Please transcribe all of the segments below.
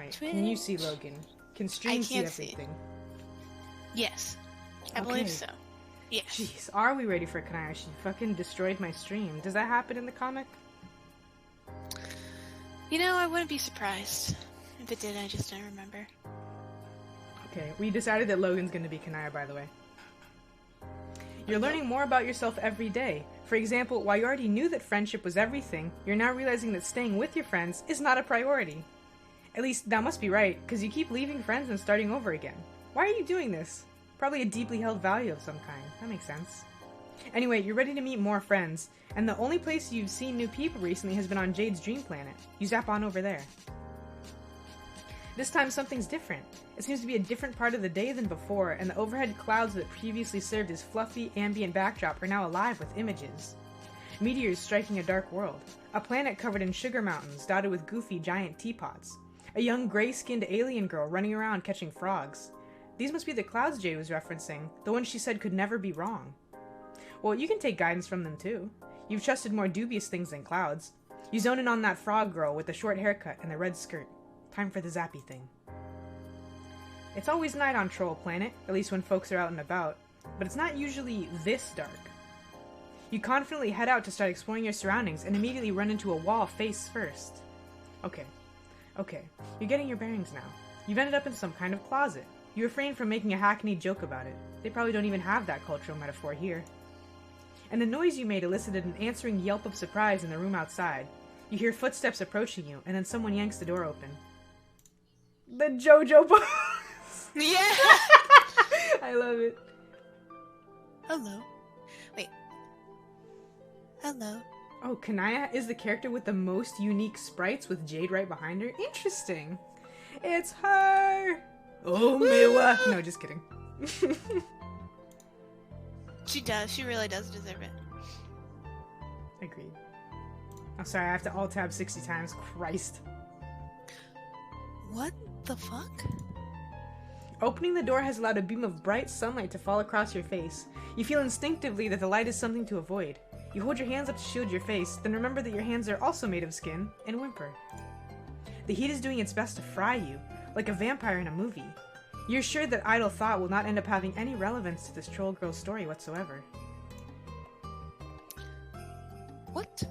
Alright, Twitch. can you see Logan? Can stream see can't see. everything? Yes. I Okay. believe so. Yes. Jeez, are we ready for Kanaya? She fucking destroyed my stream. Does that happen in the comic? You know, I wouldn't be surprised. If it did, I just don't remember. Okay, we decided that Logan's gonna be Kanaya, by the way. You're learning more about yourself every day. For example, while you already knew that friendship was everything, you're now realizing that staying with your friends is not a priority. At least, that must be right, because you keep leaving friends and starting over again. Why are you doing this? Probably a deeply held value of some kind. That makes sense. Anyway, you're ready to meet more friends, and the only place you've seen new people recently has been on Jade's dream planet. You zap on over there. This time something's different. It seems to be a different part of the day than before, and the overhead clouds that previously served as fluffy, ambient backdrop are now alive with images. Meteors striking a dark world. A planet covered in sugar mountains, dotted with goofy giant teapots. A young gray-skinned alien girl running around catching frogs. These must be the clouds Jade was referencing, the ones she said could never be wrong. Well, you can take guidance from them too. You've trusted more dubious things than clouds. You zone in on that frog girl with the short haircut and the red skirt. Time for the zappy thing. It's always night on Troll Planet, at least when folks are out and about, but it's not usually this dark. You confidently head out to start exploring your surroundings and immediately run into a wall face first. Okay, you're getting your bearings now. You've ended up in some kind of closet. You refrain from making a hackneyed joke about it. They probably don't even have that cultural metaphor here. And the noise you made elicited an answering yelp of surprise in the room outside. You hear footsteps approaching you, and then someone yanks the door open. The JoJo pose! Yeah! I love it. Hello. Wait. Hello. Oh, Kanaya is the character with the most unique sprites with Jade right behind her? Interesting. It's her! Oh, Mewa! No, just kidding. She does. She really does deserve it. Agreed. I'm sorry, I have to alt-tab 60 times. Christ. What the fuck? Opening the door has allowed a beam of bright sunlight to fall across your face. You feel instinctively that the light is something to avoid. You hold your hands up to shield your face, then remember that your hands are also made of skin, and whimper. The heat is doing its best to fry you, like a vampire in a movie. You're sure that idle thought will not end up having any relevance to this troll girl's story whatsoever. What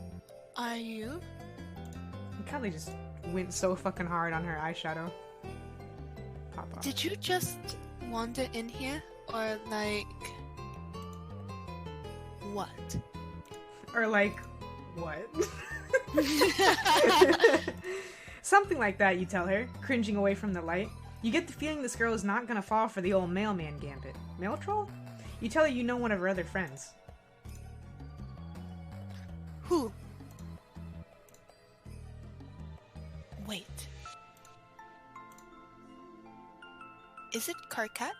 are you? Kelly just went so fucking hard on her eyeshadow. Pop off. Did you just wander in here? Or like... what? Or like, what? Something like that, you tell her, cringing away from the light. You get the feeling this girl is not gonna fall for the old mailman gambit. Mail troll? You tell her you know one of her other friends. Who? Wait. Is it Karkat?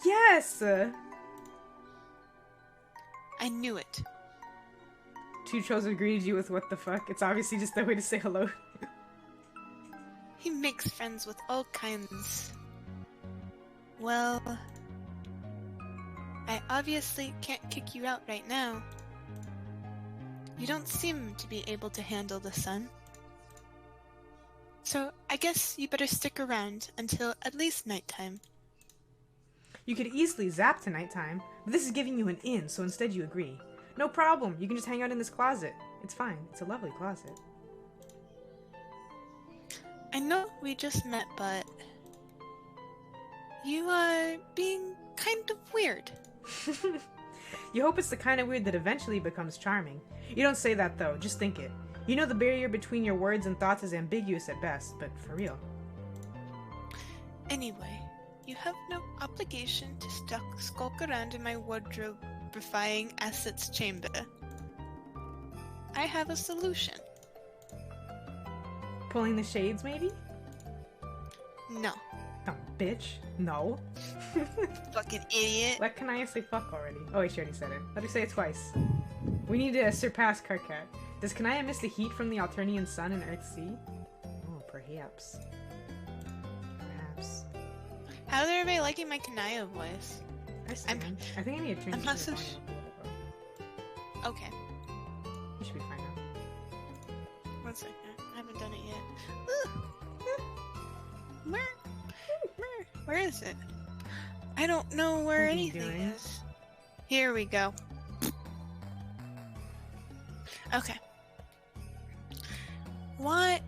Yes! I knew it. Two trolls have greeted you with what the fuck. It's obviously just their way to say hello. He makes friends with all kinds. Well... I obviously can't kick you out right now. You don't seem to be able to handle the sun. So I guess you better stick around until at least nighttime. You could easily zap to nighttime, but this is giving you an in, so instead you agree. No problem, you can just hang out in this closet. It's fine, it's a lovely closet. I know we just met, but... you are being kind of weird. You hope it's the kind of weird that eventually becomes charming. You don't say that though, just think it. You know the barrier between your words and thoughts is ambiguous at best, but for real. Anyway, you have no obligation to skulk around in my wardrobe-defying assets chamber. I have a solution. Pulling the shades, maybe? No. Dumb bitch. No. Fucking idiot. Let Kanaya say fuck already. Oh wait, she already said it. Let her say it twice. We need to surpass Karkat. Does Kanaya miss the heat from the Alternian sun and Earthsea? Oh, perhaps. Perhaps. How's everybody liking my Kanaya voice? I think I need to turn I'm not the so volume up a little bit. Okay. You should be fine now. 1 second. I haven't done it yet. Where is it? I don't know where What are you anything doing? is. Here we go. Okay. Why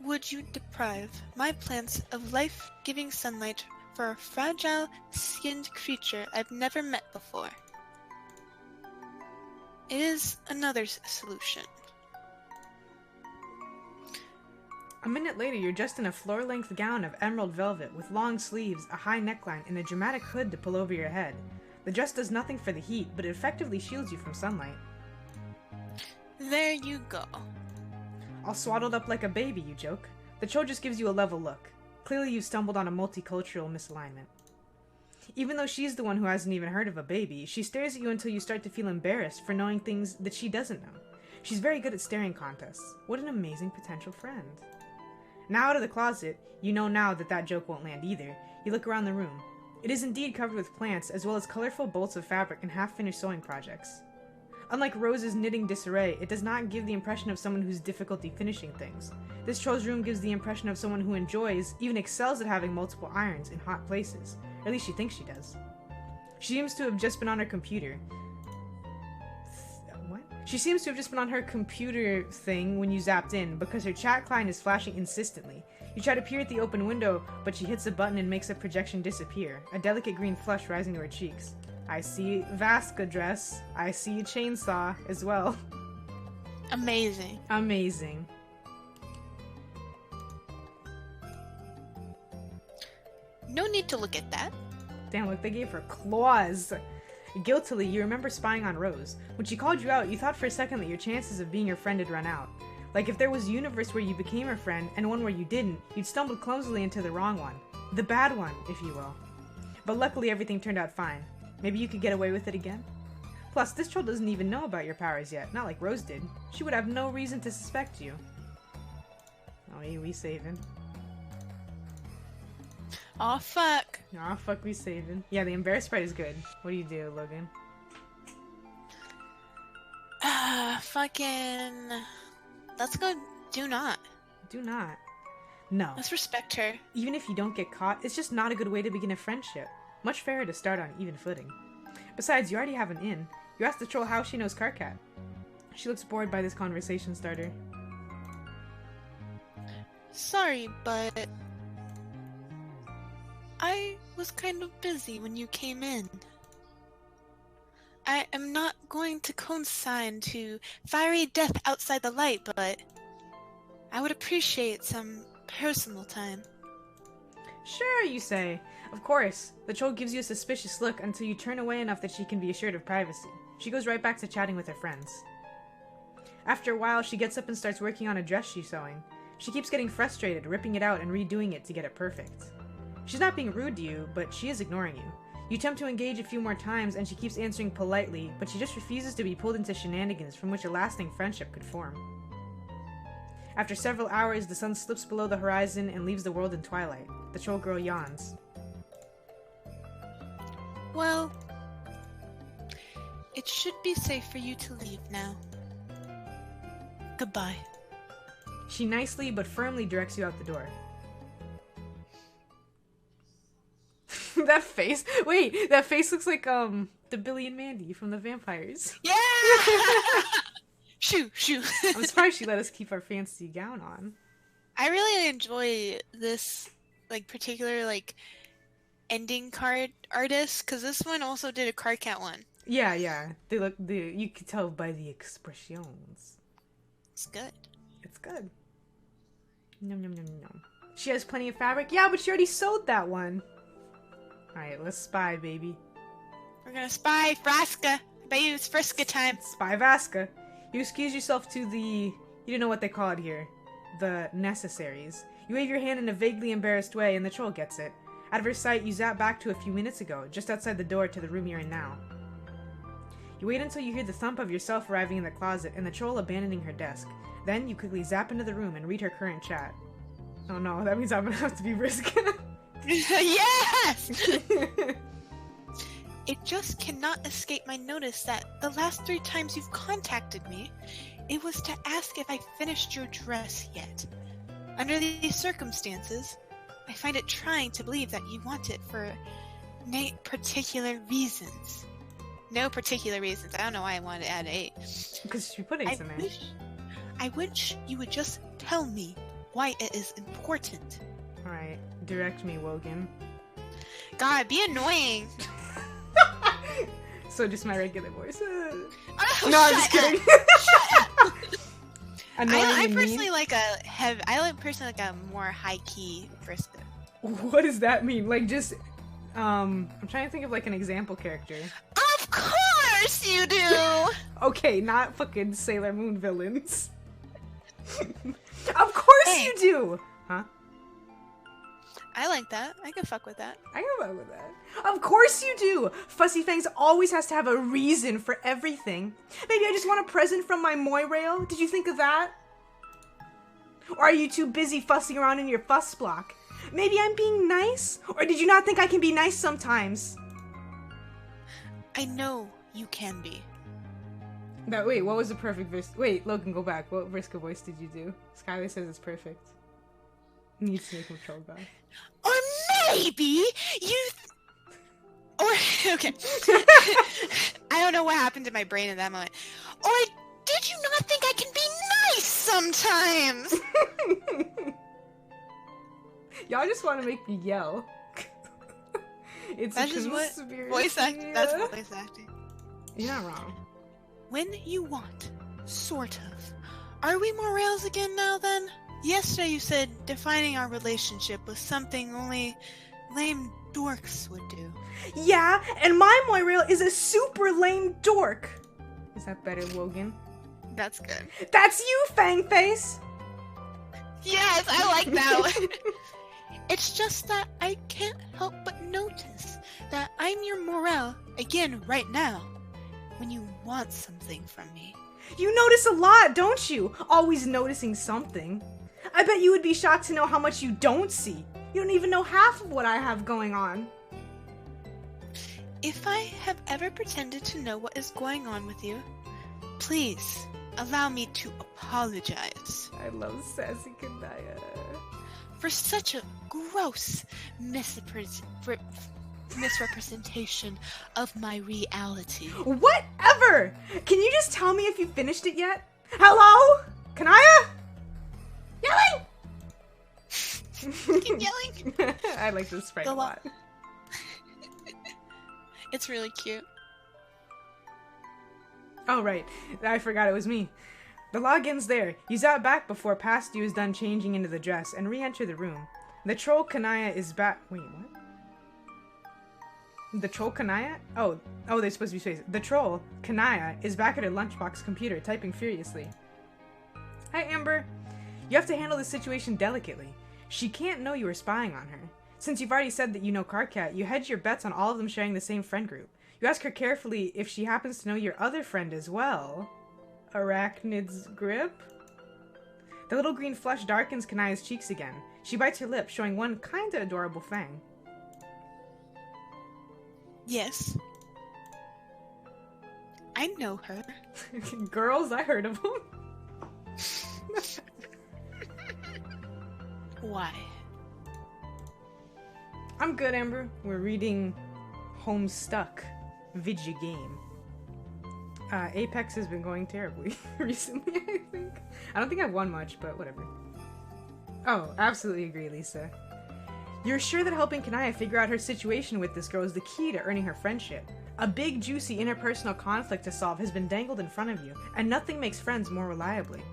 would you deprive my plants of life-giving sunlight for a fragile-skinned creature I've never met before? It is another solution. A minute later, you're dressed in a floor-length gown of emerald velvet with long sleeves, a high neckline, and a dramatic hood to pull over your head. The dress does nothing for the heat, but it effectively shields you from sunlight. There you go. All swaddled up like a baby, you joke. The troll just gives you a level look. Clearly you've stumbled on a multicultural misalignment. Even though she's the one who hasn't even heard of a baby, she stares at you until you start to feel embarrassed for knowing things that she doesn't know. She's very good at staring contests. What an amazing potential friend. Now out of the closet, you know now that that joke won't land either. You look around the room. It is indeed covered with plants, as well as colorful bolts of fabric and half-finished sewing projects. Unlike Rose's knitting disarray, it does not give the impression of someone who's difficulty finishing things. This troll's room gives the impression of someone who enjoys, even excels at having multiple irons in hot places. Or at least she thinks she does. She seems to have just been on her computer. What? She seems to have just been on her computer thing when you zapped in, because her chat client is flashing insistently. You try to peer at the open window, but she hits a button and makes the projection disappear, a delicate green flush rising to her cheeks. I see Vasca dress. I see a chainsaw as well. Amazing. Amazing. No need to look at that. Damn, look, they gave her claws. Guiltily, you remember spying on Rose. When she called you out, you thought for a second that your chances of being her friend had run out. Like if there was a universe where you became her friend and one where you didn't, you'd stumbled clumsily into the wrong one. The bad one, if you will. But luckily everything turned out fine. Maybe you could get away with it again? Plus, this troll doesn't even know about your powers yet, not like Rose did. She would have no reason to suspect you. Oh, we saving. Aw, fuck. Aw, fuck, we saving. Yeah, the embarrassed part is good. What do you do, Logan? Fucking... Let's go do not. Do not. No. Let's respect her. Even if you don't get caught, it's just not a good way to begin a friendship. Much fairer to start on even footing. Besides, you already have an in. You ask the troll how she knows Karkat. She looks bored by this conversation starter. Sorry, but... I was kind of busy when you came in. I am not going to consign to fiery death outside the light, but I would appreciate some personal time. Sure, you say. Of course. The troll gives you a suspicious look until you turn away enough that she can be assured of privacy. She goes right back to chatting with her friends. After a while, she gets up and starts working on a dress she's sewing. She keeps getting frustrated, ripping it out and redoing it to get it perfect. She's not being rude to you, but she is ignoring you. You attempt to engage a few more times and she keeps answering politely, but she just refuses to be pulled into shenanigans from which a lasting friendship could form. After several hours, the sun slips below the horizon and leaves the world in twilight. The troll girl yawns. Well, it should be safe for you to leave now. Goodbye. She nicely but firmly directs you out the door. That face. Wait, that face looks like the Billy and Mandy from the vampires. Yeah! Shoo, shoo. I'm surprised she let us keep our fancy gown on. I really enjoy this particular ending card artist, because this one also did a Karkat one. Yeah. You could tell by the expressions. It's good. It's good. Nom nom nom nom. She has plenty of fabric. Yeah, but she already sewed that one. Alright, let's spy, baby. We're gonna spy Fraska. Baby, it's Friska time. Spy Vasca. You excuse yourself to the... You don't know what they call it here. The necessaries. You wave your hand in a vaguely embarrassed way, and the troll gets it. Out of her sight, you zap back to a few minutes ago, just outside the door to the room you're in now. You wait until you hear the thump of yourself arriving in the closet, and the troll abandoning her desk. Then, you quickly zap into the room and read her current chat. Oh no, that means I'm gonna have to be Vriska. Yes! It just cannot escape my notice that the last 3 times you've contacted me, it was to ask if I finished your dress yet. Under these circumstances, I find it trying to believe that you want it for particular reasons. No particular reasons. I don't know why I wanted to add 8. Because she put 8 in there. I wish you would just tell me why it is important. Alright, direct me, Logan. God, be annoying. So just my regular voice. Oh, No, I'm just kidding. Shut up. I Annoying personally like a more high key Briscoe. What does that mean? Like just I'm trying to think of like an example character. Of course you do. Okay, not fucking Sailor Moon villains. Of course you do. Huh? I like that. I can fuck with that. I can fuck with that. Of course you do! Fussy Fangs always has to have a reason for everything. Maybe I just want a present from my Moirail? Did you think of that? Or are you too busy fussing around in your fuss block? Maybe I'm being nice? Or did you not think I can be nice sometimes? I know you can be. No, wait, what was the perfect voice? Wait, Logan, go back. What Vriska voice did you do? Skylar says it's perfect. Needs to make him troll back. Or maybe you... Or, okay. I don't know what happened to my brain in that moment. Or did you not think I can be nice sometimes? Y'all just want to make me yell. It's that's a just what conspiracy. voice acting. That's voice acting. You're not wrong. When you want, sort of. Are we more rails again now then? Yesterday you said defining our relationship was something only lame dorks would do. Yeah, and my Moirail is a super lame dork. Is that better, Logan? That's good. That's you, Fangface! Yes, I like that one. It's just that I can't help but notice that I'm your morale again right now when you want something from me. You notice a lot, don't you? Always noticing something. I bet you would be shocked to know how much you don't see. You don't even know half of what I have going on. If I have ever pretended to know what is going on with you, please allow me to apologize. I love sassy Kanaya. For such a gross misrepresentation of my reality. Whatever! Can you just tell me if you finished it yet? Hello? Kanaya? Yelling! Keep yelling. I like this sprite a lot. It's really cute. Oh, right. I forgot it was me. The login's there. Use that back before past you is done changing into the dress and re-enter the room. The troll Kanaya is back. Wait, what? The troll Kanaya? Oh, they're supposed to be space. The troll, Kanaya, is back at her lunchbox computer, typing furiously. Hi, Amber. You have to handle this situation delicately. She can't know you were spying on her. Since you've already said that you know Karkat, you hedge your bets on all of them sharing the same friend group. You ask her carefully if she happens to know your other friend as well. Arachnid's grip? The little green flush darkens Kanaya's cheeks again. She bites her lip, showing one kinda adorable fang. Yes. I know her. Girls, I heard of them. Why? I'm good, Amber. We're reading Homestuck, video game. Apex has been going terribly recently, I think. I don't think I've won much, but whatever. Oh, absolutely agree, Lisa. You're sure that helping Kanaya figure out her situation with this girl is the key to earning her friendship. A big, juicy interpersonal conflict to solve has been dangled in front of you, and nothing makes friends more reliably.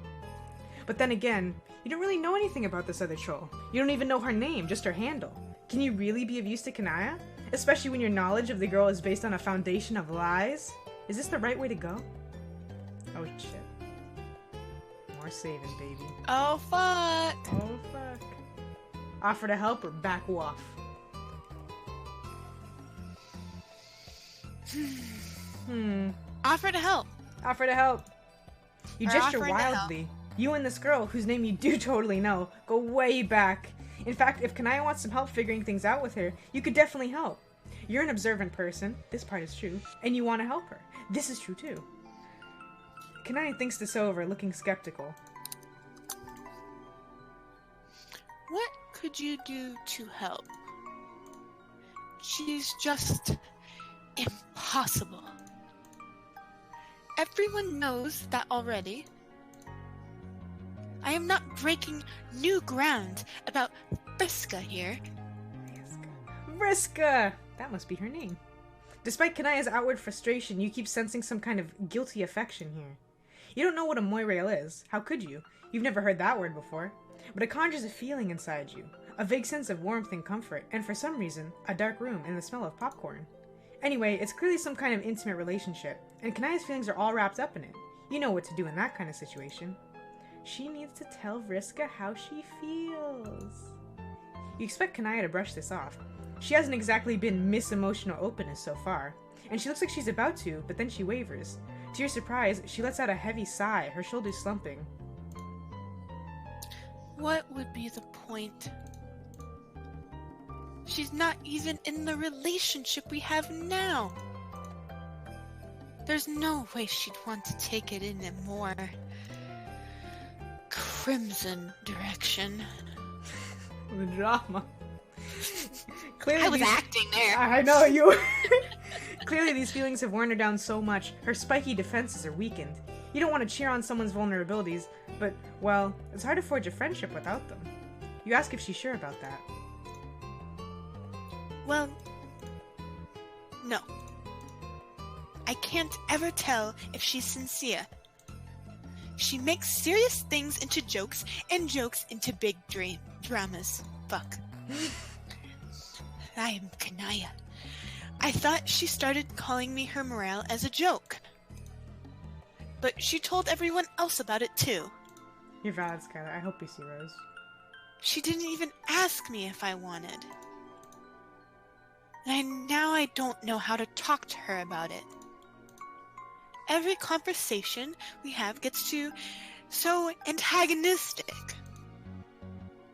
But then again, you don't really know anything about this other troll. You don't even know her name, just her handle. Can you really be of use to Kanaya? Especially when your knowledge of the girl is based on a foundation of lies? Is this the right way to go? Oh shit. More saving, baby. Oh fuck. Oh fuck. Offer to help or back off? Offer to help. Offer to help. You Or gesture offering to help. wildly. You and this girl, whose name you do totally know, go way back. In fact, if Kanaya wants some help figuring things out with her, you could definitely help. You're an observant person, this part is true, and you want to help her. This is true too. Kanaya thinks this over, looking skeptical. What could you do to help? She's just impossible. Everyone knows that already. I am not breaking new ground about Friska here. Vriska! That must be her name. Despite Kanaya's outward frustration, you keep sensing some kind of guilty affection here. You don't know what a moirail is. How could you? You've never heard that word before. But it conjures a feeling inside you. A vague sense of warmth and comfort, and for some reason, a dark room and the smell of popcorn. Anyway, it's clearly some kind of intimate relationship, and Kanaya's feelings are all wrapped up in it. You know what to do in that kind of situation. She needs to tell Vriska how she feels. You expect Kanaya to brush this off. She hasn't exactly been Miss Emotional Openness so far, and she looks like she's about to, but then she wavers. To your surprise, she lets out a heavy sigh, her shoulders slumping. What would be the point? She's not even in the relationship we have now. There's no way she'd want to take it in a more crimson direction. The drama. Clearly I was acting there. I know you. Clearly these feelings have worn her down so much, her spiky defenses are weakened. You don't want to cheer on someone's vulnerabilities, but, well, it's hard to forge a friendship without them. You ask if she's sure about that. Well, no. I can't ever tell if she's sincere. She makes serious things into jokes, and jokes into big dramas. Fuck. I am Kanaya. I thought she started calling me her morale as a joke. But she told everyone else about it too. You're valid, Skylar. I hope you see Rose. She didn't even ask me if I wanted. And now I don't know how to talk to her about it. Every conversation we have gets so antagonistic.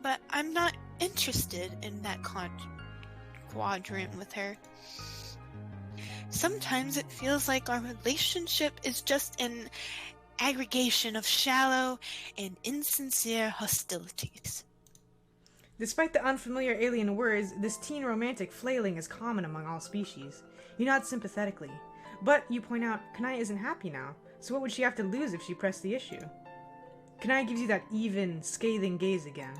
But I'm not interested in that quadrant with her. Sometimes it feels like our relationship is just an aggregation of shallow and insincere hostilities. Despite the unfamiliar alien words, this teen romantic flailing is common among all species. You nod sympathetically. But, you point out, Kanaya isn't happy now, so what would she have to lose if she pressed the issue? Kanaya gives you that even, scathing gaze again.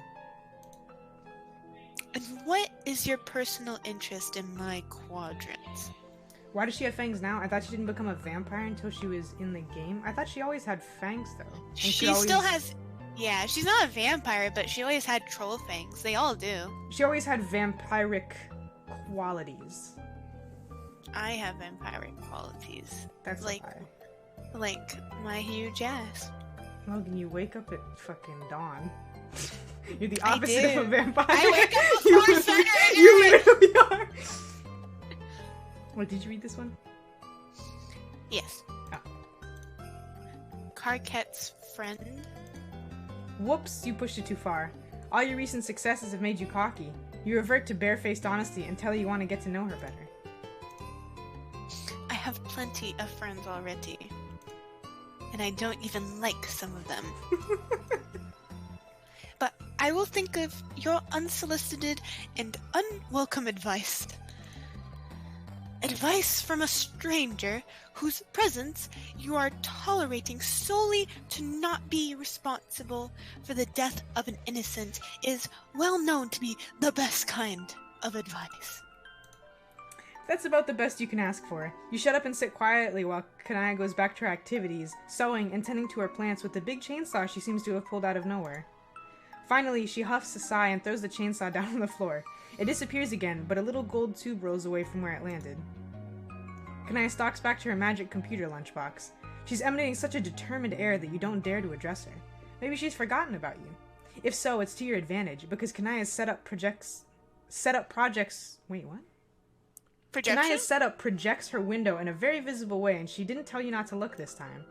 And what is your personal interest in my quadrants? Why does she have fangs now? I thought she didn't become a vampire until she was in the game. I thought she always had fangs, though. And she still has... Yeah, she's not a vampire, but she always had troll fangs. They all do. She always had vampiric qualities. I have vampiric qualities. That's like, a lie. Like my huge ass. Logan, you wake up at fucking dawn. You're the opposite of a vampire. I wake up before sunrise. You literally are. What, did you read this one? Yes. Oh. Carquette's friend. Whoops, you pushed it too far. All your recent successes have made you cocky. You revert to barefaced honesty and tell her you want to get to know her better. I have plenty of friends already. And I don't even like some of them. But I will think of your unsolicited and unwelcome advice. Advice from a stranger whose presence you are tolerating solely to not be responsible for the death of an innocent is well known to be the best kind of advice. That's about the best you can ask for. You shut up and sit quietly while Kanaya goes back to her activities, sewing and tending to her plants with the big chainsaw she seems to have pulled out of nowhere. Finally, she huffs a sigh and throws the chainsaw down on the floor. It disappears again, but a little gold tube rolls away from where it landed. Kanaya stalks back to her magic computer lunchbox. She's emanating such a determined air that you don't dare to address her. Maybe she's forgotten about you. If so, it's to your advantage, because Kanaya's projects... Wait, what? Projection? Kanaya's setup projects her window in a very visible way, and she didn't tell you not to look this time.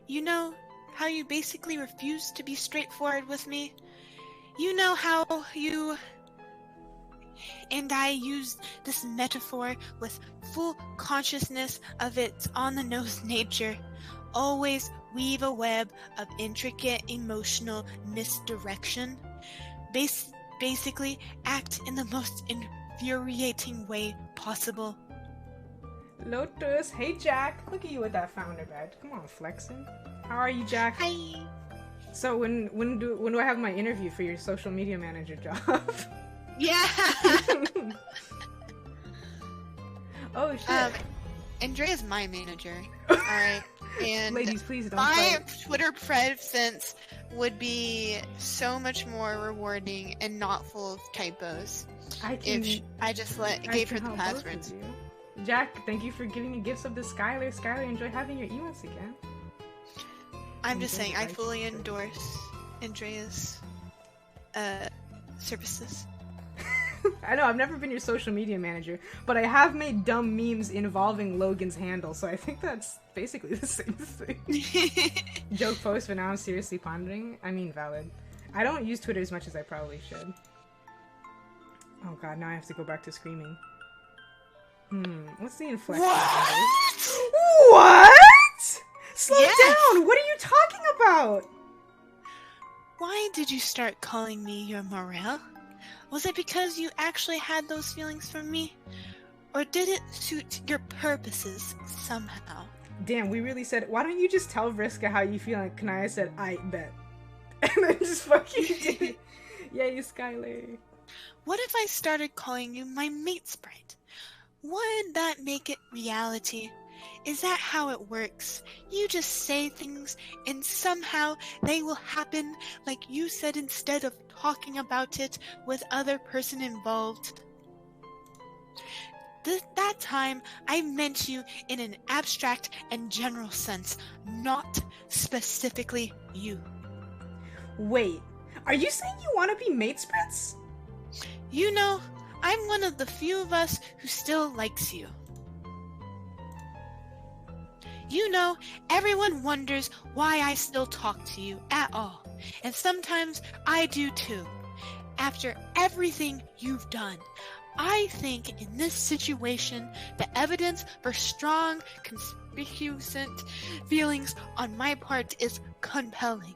You know how you basically refuse to be straightforward with me? You know how you and I use this metaphor with full consciousness of its on-the-nose nature, always weave a web of intricate emotional misdirection. Basically, act in the most infuriating way possible. Lotus, hey Jack. Look at you with that founder badge. Come on, flexing. How are you, Jack? Hi. So when do I have my interview for your social media manager job? Yeah. Oh shit. Andrea's my manager. Alright. And ladies, please don't my fight. Twitter presence would be so much more rewarding and not full of typos if I just gave her the passwords. Jack, thank you for giving me gifts of the Skylar. Skylar, enjoy having your emotes again. I'm just saying, I fully endorse Andrea's services. I know, I've never been your social media manager, but I have made dumb memes involving Logan's handle, so I think that's basically the same thing. Joke post, but now I'm seriously pondering. I mean, valid. I don't use Twitter as much as I probably should. Oh god, now I have to go back to screaming. What's the inflection? What? Slow down! What are you talking about? Why did you start calling me your Morel? Was it because you actually had those feelings for me? Or did it suit your purposes somehow? Damn, we really said, why don't you just tell Vriska how you feel? And Kanaya said, I bet. And then just fucking did it. Yay, Skylar. What if I started calling you my mate sprite? Would that make it reality? Is that how it works? You just say things and somehow they will happen like you said instead of talking about it with other person involved. That time I meant you in an abstract and general sense, not specifically you. Wait, are you saying you want to be mate spreads? You know, I'm one of the few of us who still likes you. You know, everyone wonders why I still talk to you at all. And sometimes I do too. After everything you've done, I think in this situation, the evidence for strong, conspicuous feelings on my part is compelling.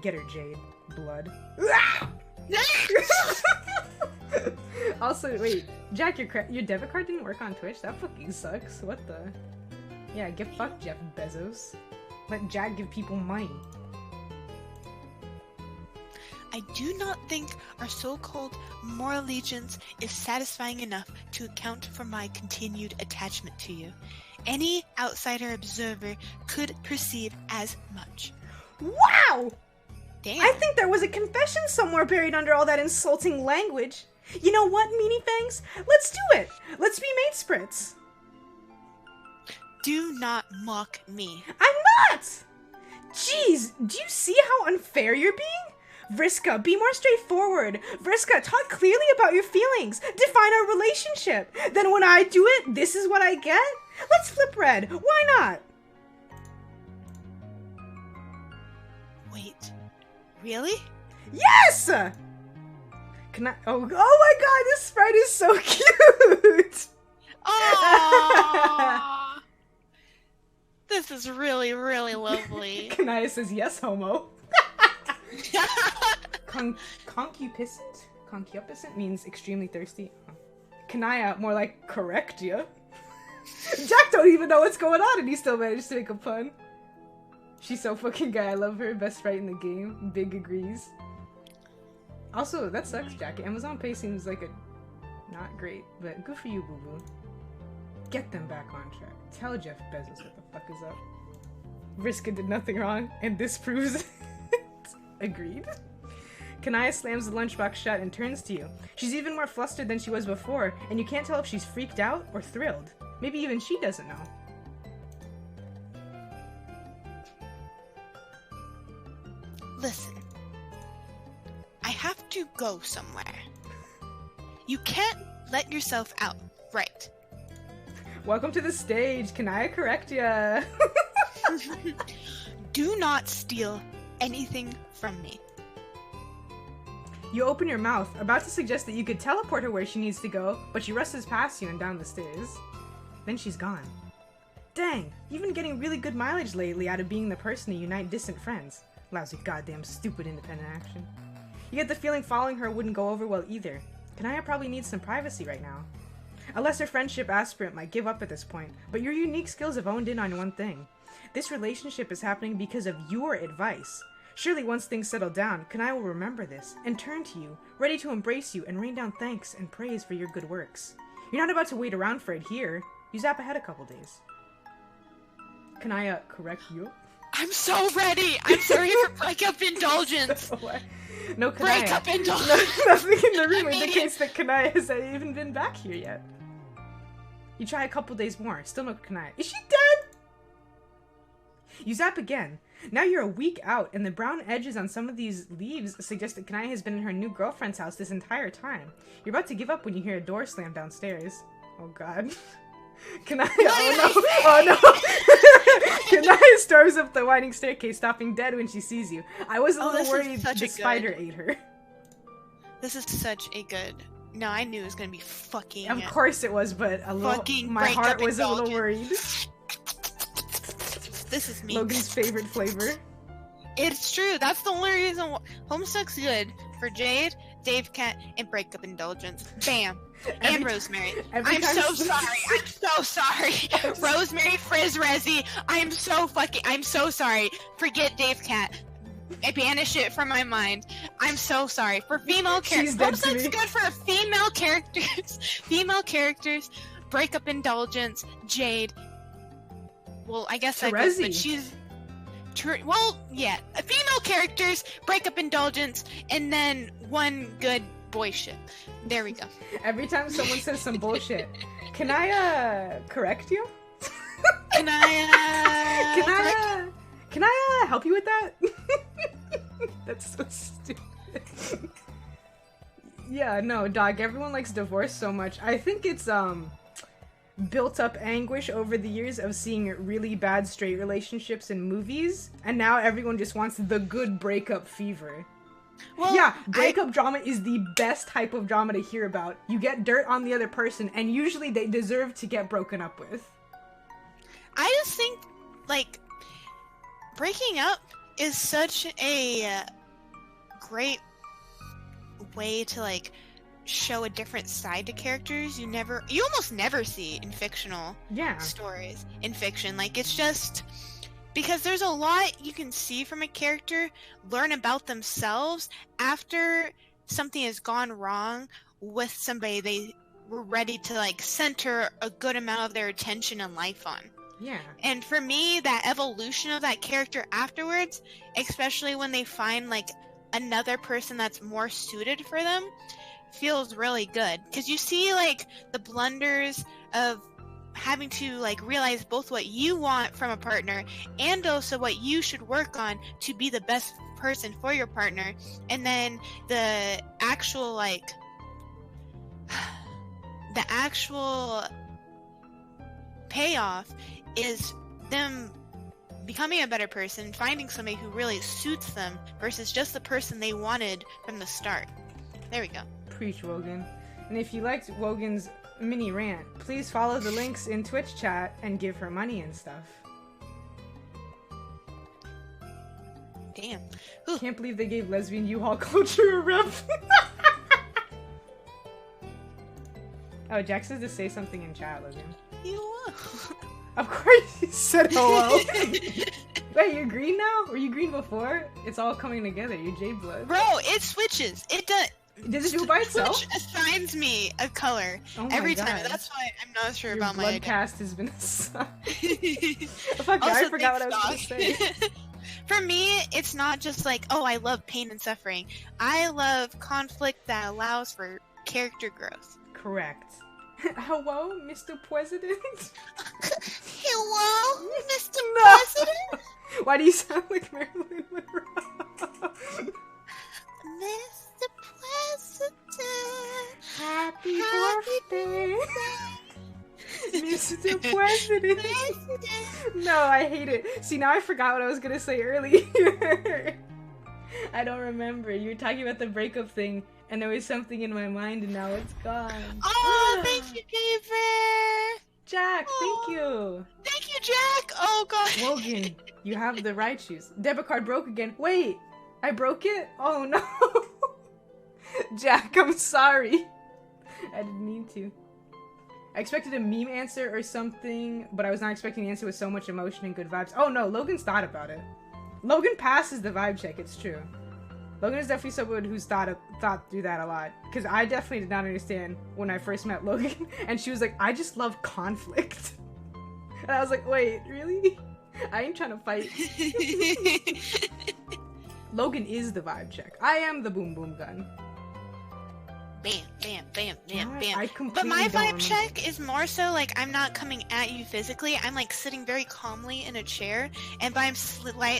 Get her, Jade. Blood. Also, wait, Jack, your debit card didn't work on Twitch? That fucking sucks. What the? Yeah, get fucked, Jeff Bezos. Let Jack give people money. I do not think our so-called moral allegiance is satisfying enough to account for my continued attachment to you. Any outsider observer could perceive as much. Wow! Damn. I think there was a confession somewhere buried under all that insulting language. You know what, Meanie Fangs? Let's do it! Let's be mate sprits! Do not mock me. I'm not! Jeez, do you see how unfair you're being? Vriska, be more straightforward. Vriska, talk clearly about your feelings. Define our relationship. Then when I do it, this is what I get? Let's flip red. Why not? Wait, really? Yes! Can I? Oh my god, this sprite is so cute! Aww. This is really, really lovely. Kanaya says yes, homo. Concupiscent? Concupiscent means extremely thirsty. Kanaya, more like correct ya. Jack don't even know what's going on and he still managed to make a pun. She's so fucking gay, I love her. Best sprite in the game. Big agrees. Also, that sucks, Jack. Amazon Pay seems like a not great, but good for you, boo-boo. Get them back on track. Tell Jeff Bezos what the fuck is up. Vriska did nothing wrong, and this proves it. Agreed. Kanaya slams the lunchbox shut and turns to you. She's even more flustered than she was before, and you can't tell if she's freaked out or thrilled. Maybe even she doesn't know. Listen. I have to go somewhere. You can't let yourself out, right? Welcome to the stage. Can I correct ya? Do not steal anything from me. You open your mouth, about to suggest that you could teleport her where she needs to go, but she rushes past you and down the stairs. Then she's gone. Dang, you've been getting really good mileage lately out of being the person to unite distant friends. Lousy goddamn stupid independent action. You get the feeling following her wouldn't go over well either. Kanaya probably needs some privacy right now. A lesser friendship aspirant might give up at this point, but your unique skills have honed in on one thing. This relationship is happening because of your advice. Surely once things settle down, Kanaya will remember this, and turn to you, ready to embrace you and rain down thanks and praise for your good works. You're not about to wait around for it here. You zap ahead a couple days. Kanaya, correct you? I'm so ready! I'm sorry for breakup indulgence! No, Kanaya. Breakup indulgence! Nothing in the room indicates that Kanaya has even been back here yet. You try a couple days more. Still no Kanaya. Is she dead? You zap again. Now you're a week out, and the brown edges on some of these leaves suggest that Kanaya has been in her new girlfriend's house this entire time. You're about to give up when you hear a door slam downstairs. Oh god. Kanaya, oh no! Kanaya storms up the winding staircase, stopping dead when she sees you. I was a little worried the spider ate her. This is such a good... No, I knew it was gonna be fucking... Of course it was, but a little... My heart was a little worried. This is me. Logan's favorite flavor. It's true. That's the only reason Homestuck's good. For Jade, Dave Cat, and breakup indulgence. Bam. And Rosemary. I'm so sorry. I'm so sorry. Rosemary, Frizz, Resi. I'm so sorry. Forget Dave Cat. I banish it from my mind. I'm so sorry. For female characters. Homestuck's good for female characters. Female characters, breakup indulgence, Jade. Well, I guess that goes, but she's... Well, yeah. Female characters, breakup indulgence, and then one good boy shit. There we go. Every time someone says some bullshit, can I correct you? Can I help you with that? That's so stupid. Yeah, no, dog, everyone likes divorce so much. I think it's built up anguish over the years of seeing really bad straight relationships in movies, and now everyone just wants the good breakup fever. Well, yeah, breakup drama is the best type of drama to hear about. You get dirt on the other person, and usually they deserve to get broken up with. I just think, like, breaking up is such a great way to, like, show a different side to characters you almost never see in fictional stories. In fiction, like, it's just because there's a lot you can see from a character, learn about themselves after something has gone wrong with somebody they were ready to, like, center a good amount of their attention and life on. Yeah. And for me, that evolution of that character afterwards, especially when they find, like, another person that's more suited for them, feels really good. Because you see, like, the blunders of having to, like, realize both what you want from a partner and also what you should work on to be the best person for your partner. And then the actual, like, the actual payoff is them becoming a better person, finding somebody who really suits them versus just the person they wanted from the start. There we go. Preach, Wogan. And if you liked Wogan's mini rant, please follow the links in Twitch chat and give her money and stuff. Damn. Ooh. Can't believe they gave lesbian U-Haul culture a rep. Oh, Jack says to say something in chat, Logan. You will. Of course you said hello. Wait, you're green now? Were you green before? It's all coming together. You're Jade blood. Bro, it switches. It does. Does it do it by itself? Twitch assigns me a color every time. That's why I'm not sure about my blood cast has been assigned. Fuck, I forgot what I was going to say. For me, it's not just like, oh, I love pain and suffering. I love conflict that allows for character growth. Correct. Hello, Mr. President? Hello, Mr. President? Why do you sound like Marilyn Monroe? Mr. President. Happy birthday. Mr. President. No, I hate it. See, now I forgot what I was gonna say earlier. I don't remember. You were talking about the breakup thing, and there was something in my mind, and now it's gone. Oh, thank you, Gaver. Jack, thank you. Thank you, Jack! Oh god. Logan, you have the right shoes. Debit card broke again. Wait, I broke it? Oh no. Jack, I'm sorry. I didn't mean to. I expected a meme answer or something, but I was not expecting the answer with so much emotion and good vibes. Oh no, Logan's thought about it. Logan passes the vibe check, it's true. Logan is definitely someone who's thought through that a lot. Because I definitely did not understand when I first met Logan. And she was like, I just love conflict. And I was like, wait, really? I ain't trying to fight. Logan is the vibe check. I am the boom boom gun. Bam, bam, bam, bam, bam. I completely But my don't vibe remember. check is more so like I'm not coming at you physically. I'm like sitting very calmly in a chair, and I'm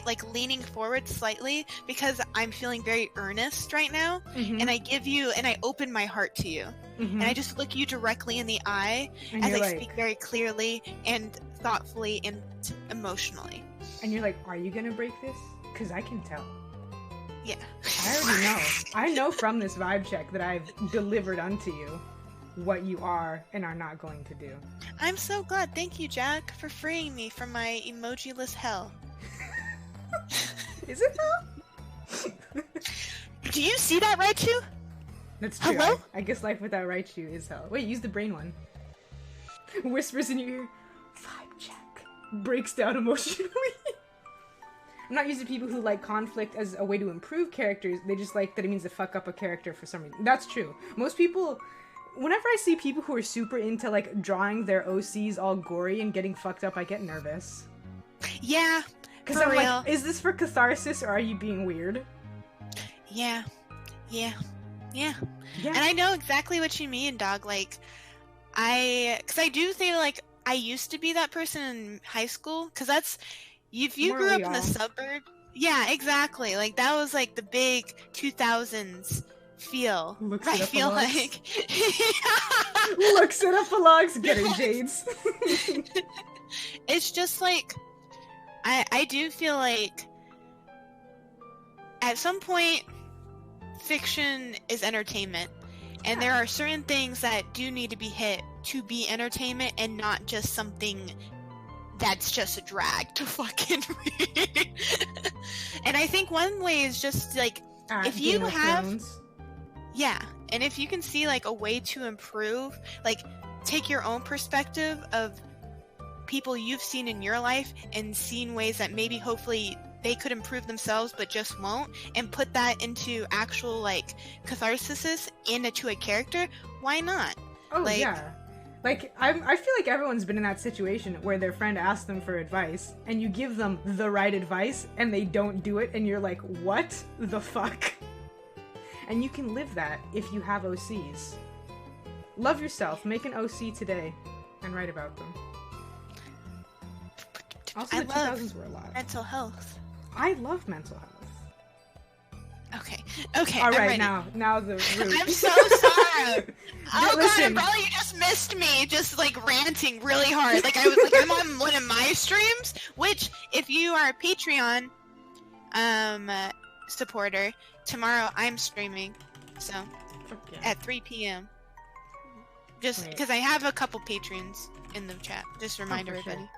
like leaning forward slightly because I'm feeling very earnest right now. Mhm. And I give you, and I open my heart to you, Mhm. and I just look you directly in the eye And as you're I like, speak very clearly and thoughtfully and emotionally. and you're like, are you gonna break this? Because I can tell. Yeah. I already know. I know from this vibe check that I've delivered unto you what you are and are not going to do. I'm so glad. Thank you, Jack, for freeing me from my emoji-less hell. Is it though? Do you see that, Raichu? That's true. Hello? I guess life without Raichu is hell. Wait, use the brain one. Whispers in your ear. Vibe check. Breaks down emotionally. I'm not used to people who like conflict as a way to improve characters. They just like that it means to fuck up a character for some reason. That's true. Most people, whenever I see people who are super into like drawing their OCs all gory and getting fucked up, I get nervous. Yeah, Because for I'm real. like, is this for catharsis or are you being weird? Yeah. Yeah. And I know exactly what you mean, dog. Like, because I do think, like, I used to be that person in high school. Because that's, if you Weren't grew up we in the all? suburb, yeah, exactly. Like, that was, like, the big 2000s feel. Looks I it up feel a lot. like. Looks it up vlogs, get her Jades. It's just, like, I do feel like at some point, fiction is entertainment. And there are certain things that do need to be hit to be entertainment and not just something that's just a drag to fucking read. And I think one way is just like, if you Game of have- Thrones. yeah, and if you can see like a way to improve, like take your own perspective of people you've seen in your life and seen ways that maybe hopefully they could improve themselves but just won't, and put that into actual like catharsis into a character, why not? Oh like- yeah. Like I feel like everyone's been in that situation where their friend asks them for advice and you give them the right advice and they don't do it and you're like, what the fuck? And you can live that if you have OCs. Love yourself, make an OC today and write about them. Also, I the love 2000s were a lot. mental health. I love mental health. Okay, All I'm right, ready. now the root. I'm so sorry. Oh Listen. god, Umbrella, you just missed me just like ranting really hard. Like I was like I'm on one of my streams, which if you are a Patreon supporter, tomorrow I'm streaming. So Fuck yeah. at 3 p.m. Just Wait. because I have a couple patrons in the chat. Just remind for everybody. sure.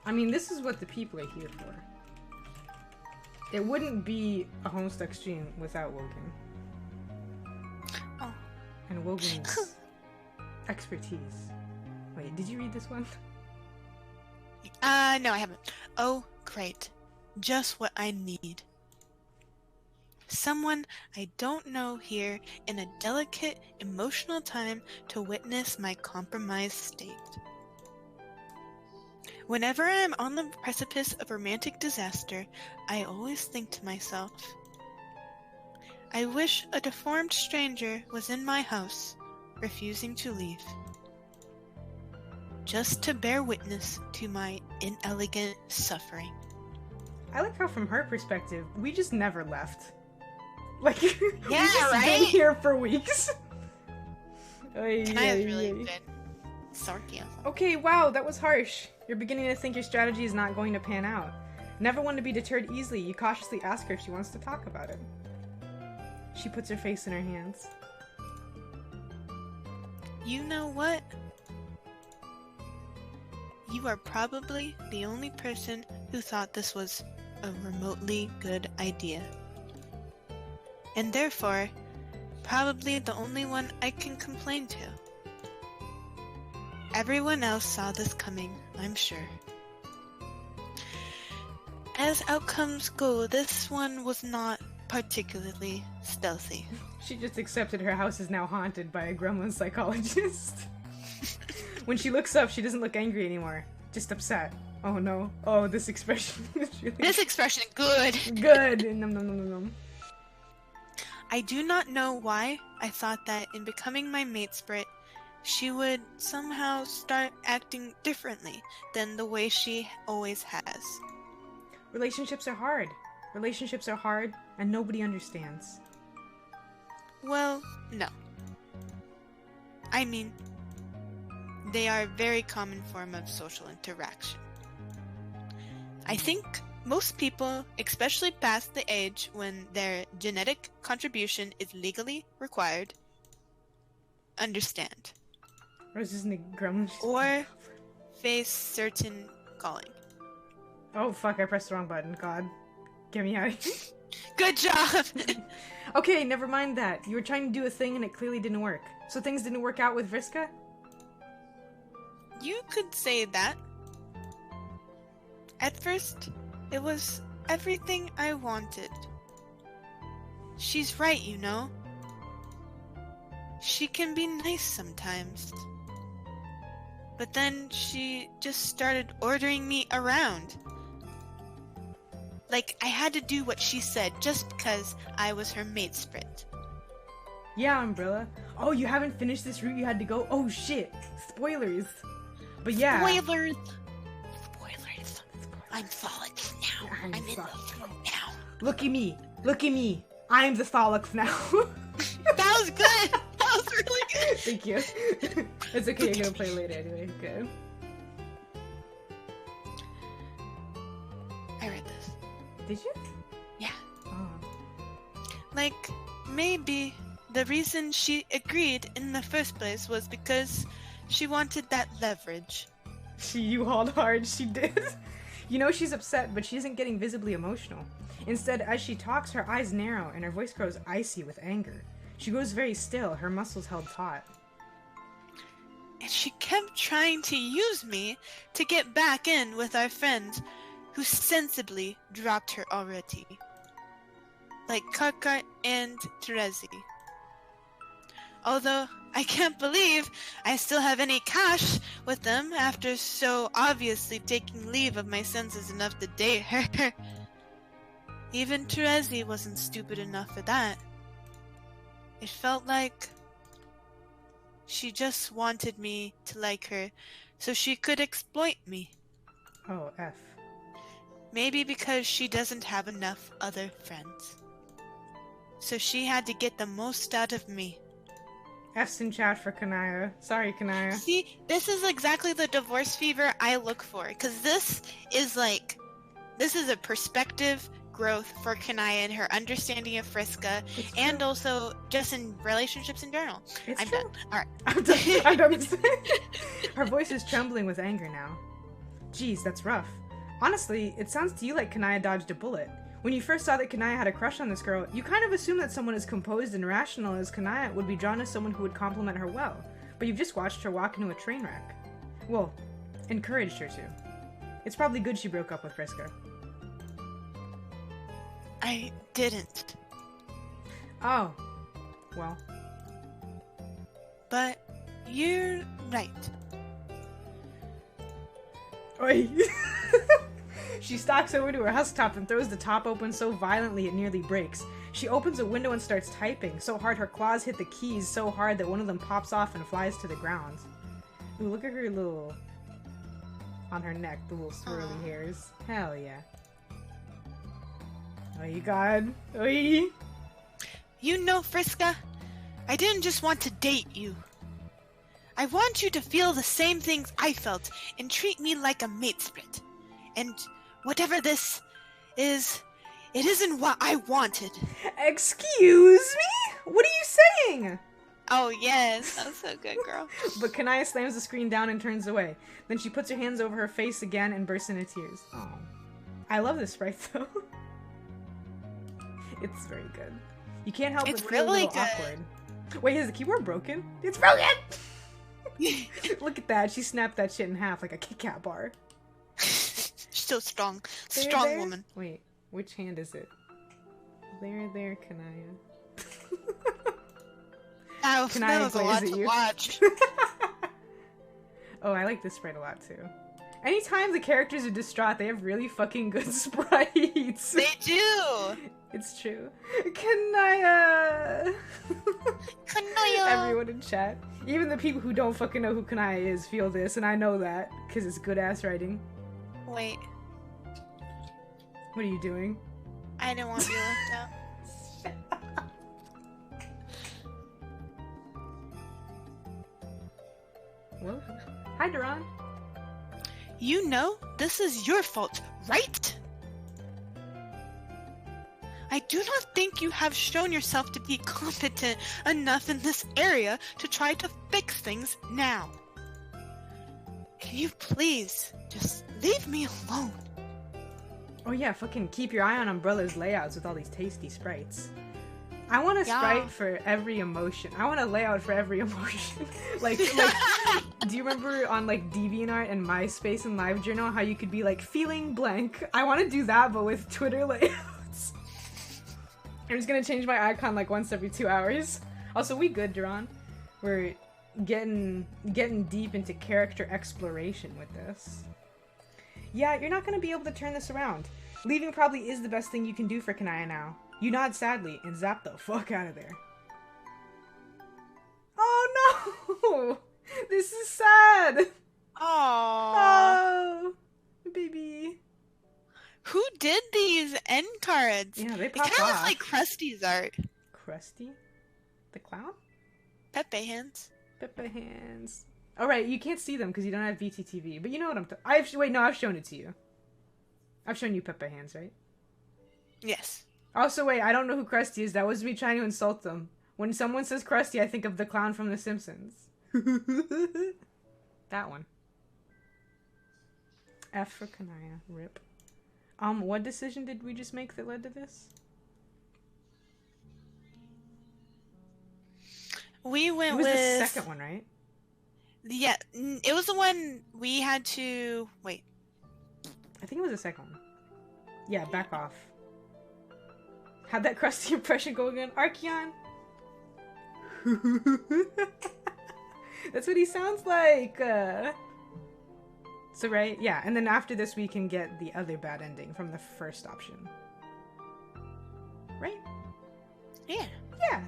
I mean, this is what the people are here for. It wouldn't be a Homestuck stream without Wogan. Oh. And Wogan's expertise. Wait, did you read this one? No, I haven't. Oh, great. Just what I need. Someone I don't know here in a delicate, emotional time to witness my compromised state. Whenever I am on the precipice of romantic disaster, I always think to myself, I wish a deformed stranger was in my house, refusing to leave. Just to bear witness to my inelegant suffering. I like how, from her perspective, we just never left. Like, we've Yeah, just been right? here for weeks. Kanaya's really good. Sarcasm. Okay, wow, that was harsh. You're beginning to think your strategy is not going to pan out. Never one to be deterred easily, you cautiously ask her if she wants to talk about it. She puts her face in her hands. You know what? you are probably the only person who thought this was a remotely good idea. And therefore, probably the only one I can complain to. Everyone else saw this coming, I'm sure. As outcomes go, this one was not particularly stealthy. She just accepted her house is now haunted by a gremlin psychologist. When she looks up, she doesn't look angry anymore. Just upset. Oh no. Oh, this expression is really... This expression, good! Good! Num num num num num. I do not know why I thought that in becoming my mate spirit, she would somehow start acting differently than the way she always has. Relationships are hard. Relationships are hard, and nobody understands. Well, no. I mean, they are a very common form of social interaction. I think most people, especially past the age when their genetic contribution is legally required, understand. Rose isn't a gremlin. Or face certain calling. Oh fuck, I pressed the wrong button. God. Get me out of here. Good job! Okay, never mind that. You were trying to do a thing and it clearly didn't work. So things didn't work out with Vriska? You could say that. At first, it was everything I wanted. She's right, you know. She can be nice sometimes. But then she just started ordering me around. Like I had to do what she said just because I was her mate spirit. Yeah, Umbrella. Oh, you haven't finished this route you had to go? Oh shit. Spoilers. But yeah. Spoilers! Spoilers. I'm Solix now. I'm in the room now. Look at me. Look at me. I'm the Solix now. That was good! That was really good! Thank you. It's okay, you're gonna play later anyway. Good. I read this. Did you? Yeah. Oh. Like, maybe the reason she agreed in the first place was because she wanted that leverage. You hauled hard, she did. You know she's upset, but she isn't getting visibly emotional. Instead, as she talks, her eyes narrow and her voice grows icy with anger. She grows very still, her muscles held taut. And she kept trying to use me to get back in with our friends who sensibly dropped her already. Like Karkar and Terezi. Although, I can't believe I still have any cash with them after so obviously taking leave of my senses enough to date her. Even Terezi wasn't stupid enough for that. It felt like she just wanted me to like her so she could exploit me. Oh, F. Maybe because she doesn't have enough other friends. So she had to get the most out of me. F's in chat for Kanaya. Sorry, Kanaya. See, this is exactly the divorce fever I look for. Because this is a perspective growth for Kanaya and her understanding of Vriska. And also just in relationships in general. I'm done. Alright. I'm done. Her voice is trembling with anger now. Geez, that's rough. Honestly, it sounds to you like Kanaya dodged a bullet. When you first saw that Kanaya had a crush on this girl, you kind of assumed that someone as composed and rational as Kanaya would be drawn to someone who would compliment her well, but you've just watched her walk into a train wreck. Well, encouraged her to. It's probably good she broke up with Vriska. I didn't. Oh. Well. But you're right. Oi. She stalks over to her housetop and throws the top open so violently it nearly breaks. She opens a window and starts typing, so hard her claws hit the keys so hard that one of them pops off and flies to the ground. Ooh, look at her little... on her neck, the little swirly hairs. Hell yeah. Oi, God. Oi. You know, Vriska, I didn't just want to date you. I want you to feel the same things I felt and treat me like a mate spirit. And whatever this is, it isn't what I wanted. Excuse me? What are you saying? Oh, yes. That was so good, girl. But Kanaya slams the screen down and turns away. Then she puts her hands over her face again and bursts into tears. Oh. I love this sprite, though. It's very good. You can't help but feel really a little awkward. Wait, is the keyboard broken? It's broken! Look at that. She snapped that shit in half like a Kit Kat bar. Still strong. Strong woman. Wait, which hand is it? There, Kanaya. That was a lot to watch. Oh, I like this sprite a lot too. Anytime the characters are distraught, they have really fucking good sprites. They do! It's true. Kanaya! Kanaya! Everyone in chat. Even the people who don't fucking know who Kanaya is feel this, and I know that, because it's good-ass writing. Wait. What are you doing? I didn't want to be left out. Well, hi, Duran. You know, this is your fault, right? I do not think you have shown yourself to be competent enough in this area to try to fix things now. Can you please just leave me alone? Oh yeah, fucking keep your eye on Umbrella's layouts with all these tasty sprites. I want a sprite for every emotion. I want a layout for every emotion. like, do you remember on like DeviantArt and MySpace and LiveJournal how you could be like feeling blank? I want to do that, but with Twitter layouts. I'm just gonna change my icon like once every 2 hours. Also, we good, Duran. We're getting deep into character exploration with this. Yeah, you're not gonna be able to turn this around. Leaving probably is the best thing you can do for Kanaya now. You nod sadly and zap the fuck out of there. Oh no! This is sad! Aww. Oh, baby. Who did these end cards? Yeah, they It pop kind of off. looks like Krusty's art. Krusty? The clown? Pepe hands. Pepe hands. Alright, you can't see them because you don't have VTTV, but you know what I've shown it to you. I've shown you Pepe hands, right? Yes. Also, wait, I don't know who Krusty is. That was me trying to insult them. When someone says Krusty, I think of the clown from The Simpsons. That one. F for Kanaya. Rip. What decision did we just make that led to this? We went It was with the second one, right? Yeah, it was the one we had to wait. I think it was the second one. Yeah, back off. How'd that Krusty impression go again? Archeon! That's what he sounds like! So, right? Yeah, and then after this we can get the other bad ending from the first option. Right? Yeah. Yeah.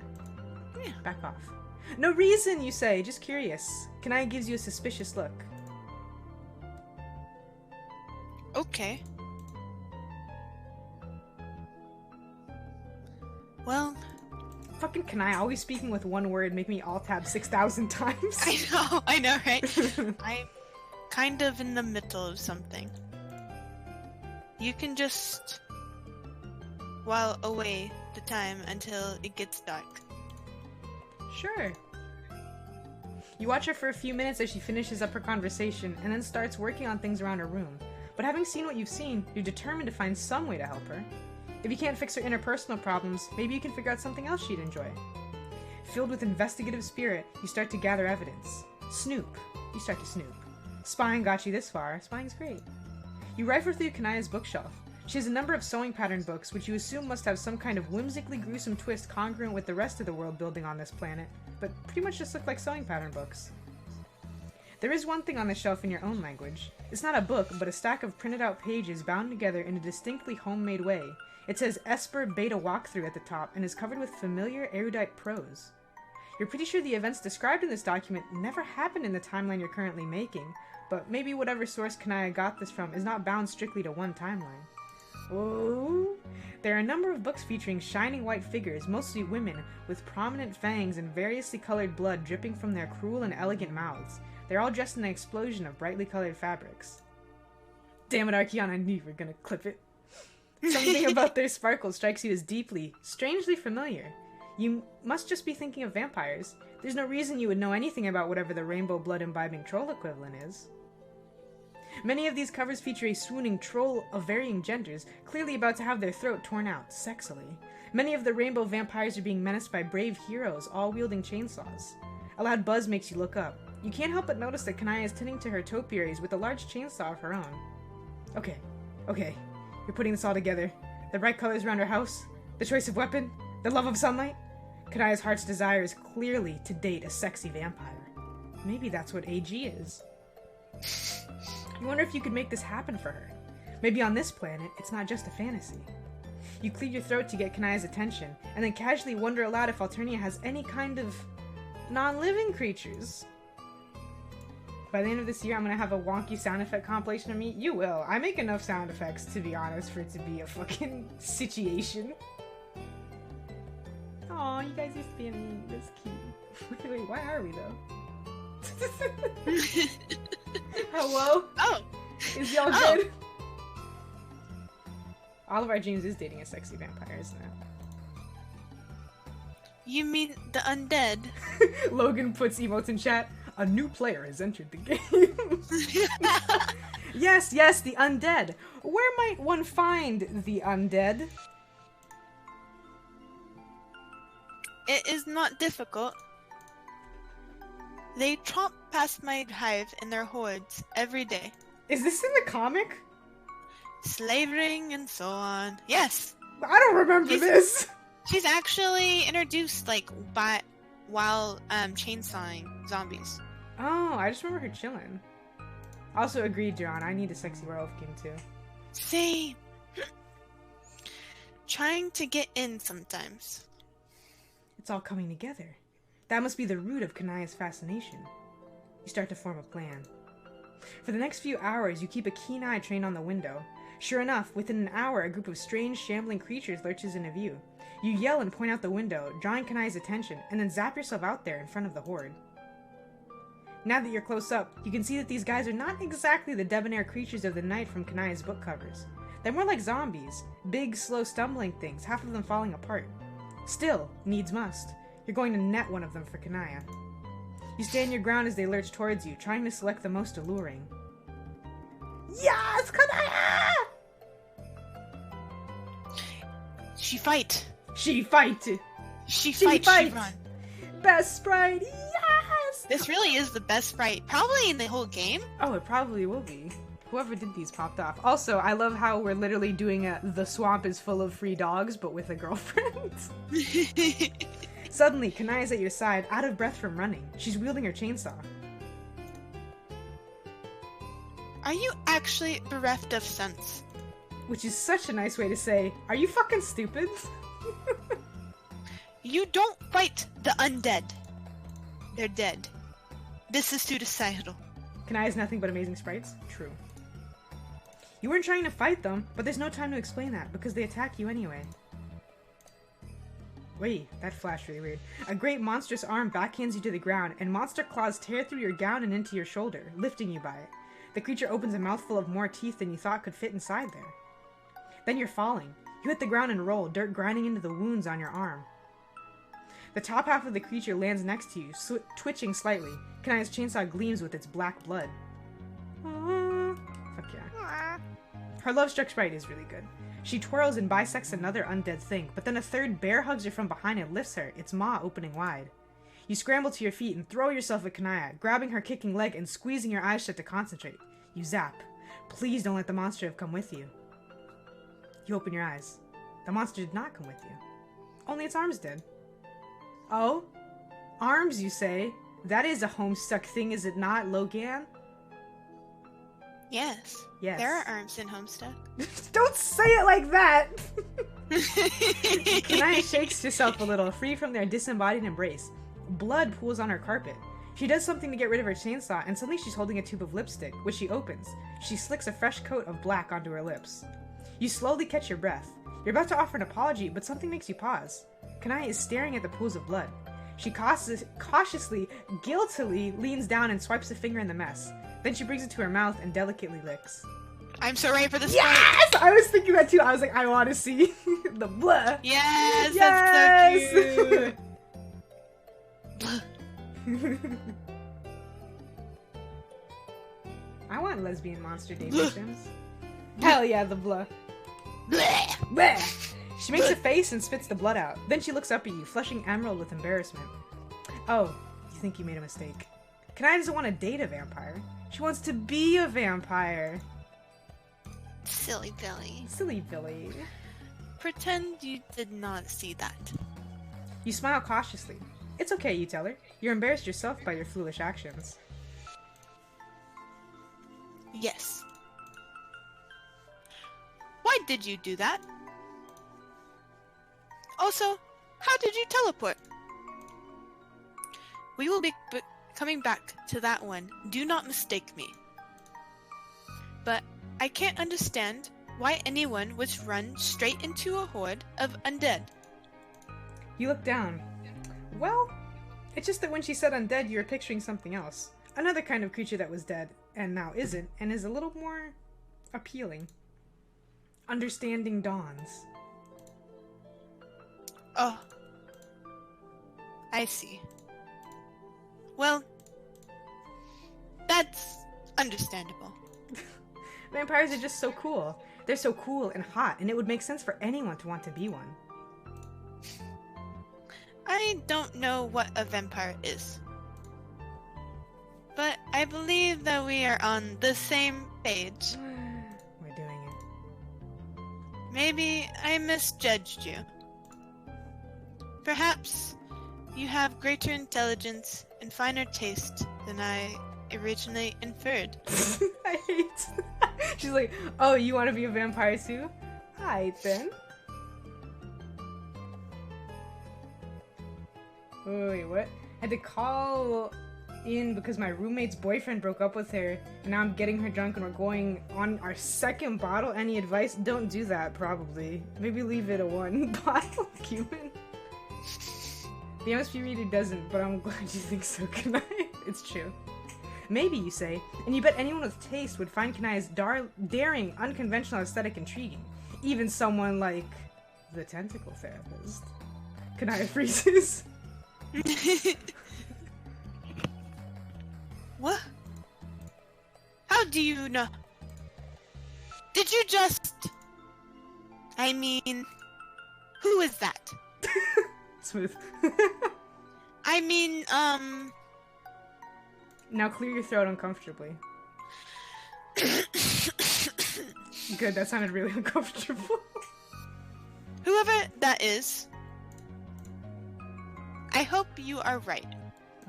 Yeah. Back off. No reason, you say. Just curious. Kanaya gives you a suspicious look. Okay. Well... Fucking Kanaya, always speaking with one word, make me alt-tab 6,000 times. I know, right? I'm kind of in the middle of something. You can just while away the time until it gets dark. Sure. You watch her for a few minutes as she finishes up her conversation, and then starts working on things around her room. But having seen what you've seen, you're determined to find some way to help her. If you can't fix her interpersonal problems, maybe you can figure out something else she'd enjoy. Filled with investigative spirit, you start to gather evidence. Snoop. You start to snoop. Spying got you this far. Spying's great. You rifle through Kanaya's bookshelf. She has a number of sewing pattern books, which you assume must have some kind of whimsically gruesome twist congruent with the rest of the world building on this planet, but pretty much just look like sewing pattern books. There is one thing on the shelf in your own language. It's not a book, but a stack of printed out pages bound together in a distinctly homemade way. It says Esper Beta Walkthrough at the top and is covered with familiar erudite prose. You're pretty sure the events described in this document never happened in the timeline you're currently making, but maybe whatever source Kanaya got this from is not bound strictly to one timeline. Oh, there are a number of books featuring shining white figures, mostly women, with prominent fangs and variously colored blood dripping from their cruel and elegant mouths. They're all dressed in an explosion of brightly colored fabrics. Damn it, Archeon, I knew you were gonna clip it. Something about their sparkle strikes you as deeply, strangely familiar. You must just be thinking of vampires. There's no reason you would know anything about whatever the rainbow blood-imbibing troll equivalent is. Many of these covers feature a swooning troll of varying genders, clearly about to have their throat torn out, sexily. Many of the rainbow vampires are being menaced by brave heroes, all wielding chainsaws. A loud buzz makes you look up. You can't help but notice that Kanaya is tending to her topiaries with a large chainsaw of her own. Okay. You're putting this all together. The bright colors around her house, the choice of weapon, the love of sunlight. Kanaya's heart's desire is clearly to date a sexy vampire. Maybe that's what AG is. You wonder if you could make this happen for her. Maybe on this planet, it's not just a fantasy. You clear your throat to get Kanaya's attention, and then casually wonder aloud if Alternia has any kind of non-living creatures. By the end of this year, I'm gonna have a wonky sound effect compilation of me. You will. I make enough sound effects, to be honest, for it to be a fucking situation. Aw, you guys are spamming. That's cute. Wait, why are we, though? Hello? Oh! Is y'all good? Oliver James is dating a sexy vampire, isn't it? You mean the undead? Logan puts emotes in chat. A new player has entered the game. Yes, the undead. Where might one find the undead? It is not difficult. They tromp past my hive in their hordes every day. Is this in the comic? Slavering and so on. Yes! I don't remember this! She's actually introduced, while chainsawing zombies. Oh, I just remember her chilling. Also agreed, John. I need a sexy werewolf king too. Same. Trying to get in sometimes. It's all coming together. That must be the root of Kanaya's fascination. You start to form a plan. For the next few hours, you keep a keen eye trained on the window. Sure enough, within an hour, a group of strange, shambling creatures lurches into view. You yell and point out the window, drawing Kanaya's attention, and then zap yourself out there in front of the horde. Now that you're close up, you can see that these guys are not exactly the debonair creatures of the night from Kanaya's book covers. They're more like zombies, big, slow, stumbling things, half of them falling apart. Still, needs must. You're going to net one of them for Kanaya. You stand your ground as they lurch towards you, trying to select the most alluring. Yes, Kanaya! She fight. She fight. She fight. She run. Best sprite, yes! This really is the best sprite, probably in the whole game. Oh, it probably will be. Whoever did these popped off. Also, I love how we're literally doing a The Swamp is full of free dogs, but with a girlfriend. Suddenly, Kanaya's at your side, out of breath from running. She's wielding her chainsaw. Are you actually bereft of sense? Which is such a nice way to say, are you fucking stupid? You don't fight the undead. They're dead. This is suicidal. Kanaya's nothing but amazing sprites? True. You weren't trying to fight them, but there's no time to explain that, because they attack you anyway. Wait, that flashed really weird. A great monstrous arm backhands you to the ground, and monster claws tear through your gown and into your shoulder, lifting you by it. The creature opens a mouthful of more teeth than you thought could fit inside there. Then you're falling. You hit the ground and roll, dirt grinding into the wounds on your arm. The top half of the creature lands next to you, twitching slightly. Kanaya's chainsaw gleams with its black blood. Fuck yeah. Her love-struck sprite is really good. She twirls and bisects another undead thing, but then a third bear hugs her from behind and lifts her, its maw opening wide. You scramble to your feet and throw yourself at Kanaya, grabbing her kicking leg and squeezing your eyes shut to concentrate. You zap. Please don't let the monster have come with you. You open your eyes. The monster did not come with you. Only its arms did. Oh? Arms, you say? That is a Homestuck thing, is it not, Logan? Yes. Yes. There are arms in Homestuck. Don't say it like that! Kanaya shakes herself a little, free from their disembodied embrace. Blood pools on her carpet. She does something to get rid of her chainsaw, and suddenly she's holding a tube of lipstick, which she opens. She slicks a fresh coat of black onto her lips. You slowly catch your breath. You're about to offer an apology, but something makes you pause. Kanaya is staring at the pools of blood. She cautiously, guiltily leans down and swipes a finger in the mess. Then she brings it to her mouth and delicately licks. I'm so ready for this Yes! fight. I was thinking that too. I was like, I want to see the blah. Yes, Yes! that's so cute. I want lesbian monster day victims. Hell yeah, the blah. Bleh. Bleh. She makes a face and spits the blood out. Then she looks up at you, flushing emerald with embarrassment. Oh, you think you made a mistake. Kanaya doesn't want to date a vampire. She wants to be a vampire. Silly Billy. Silly Billy. Pretend you did not see that. You smile cautiously. It's okay, you tell her. You're embarrassed yourself by your foolish actions. Yes. Why did you do that? Also, how did you teleport? We will be coming back to that one. Do not mistake me. But I can't understand why anyone would run straight into a horde of undead. You look down. Well, it's just that when she said undead, you were picturing something else. Another kind of creature that was dead, and now isn't, and is a little more appealing. Understanding dawns. Oh. I see. Well, that's understandable. Vampires are just so cool. They're so cool and hot, and it would make sense for anyone to want to be one. I don't know what a vampire is. But I believe that we are on the same page. We're doing it. Maybe I misjudged you. Perhaps you have greater intelligence and finer taste than I originally inferred. I hate. She's like, oh, you want to be a vampire too? Alright then. Wait, what? I had to call in because my roommate's boyfriend broke up with her, and now I'm getting her drunk and we're going on our second bottle. Any advice? Don't do that, probably. Maybe leave it a one bottle, human. The MSP reader doesn't, but I'm glad you think so, Kanaya. It's true. Maybe, you say, and you bet anyone with taste would find Kanaya's daring, unconventional aesthetic intriguing. Even someone like the tentacle therapist. Kanaya freezes. What? How do you know? Did you just... I mean... Who is that? Smooth. I mean, Now clear your throat uncomfortably. Good, that sounded really uncomfortable. Whoever that is, I hope you are right.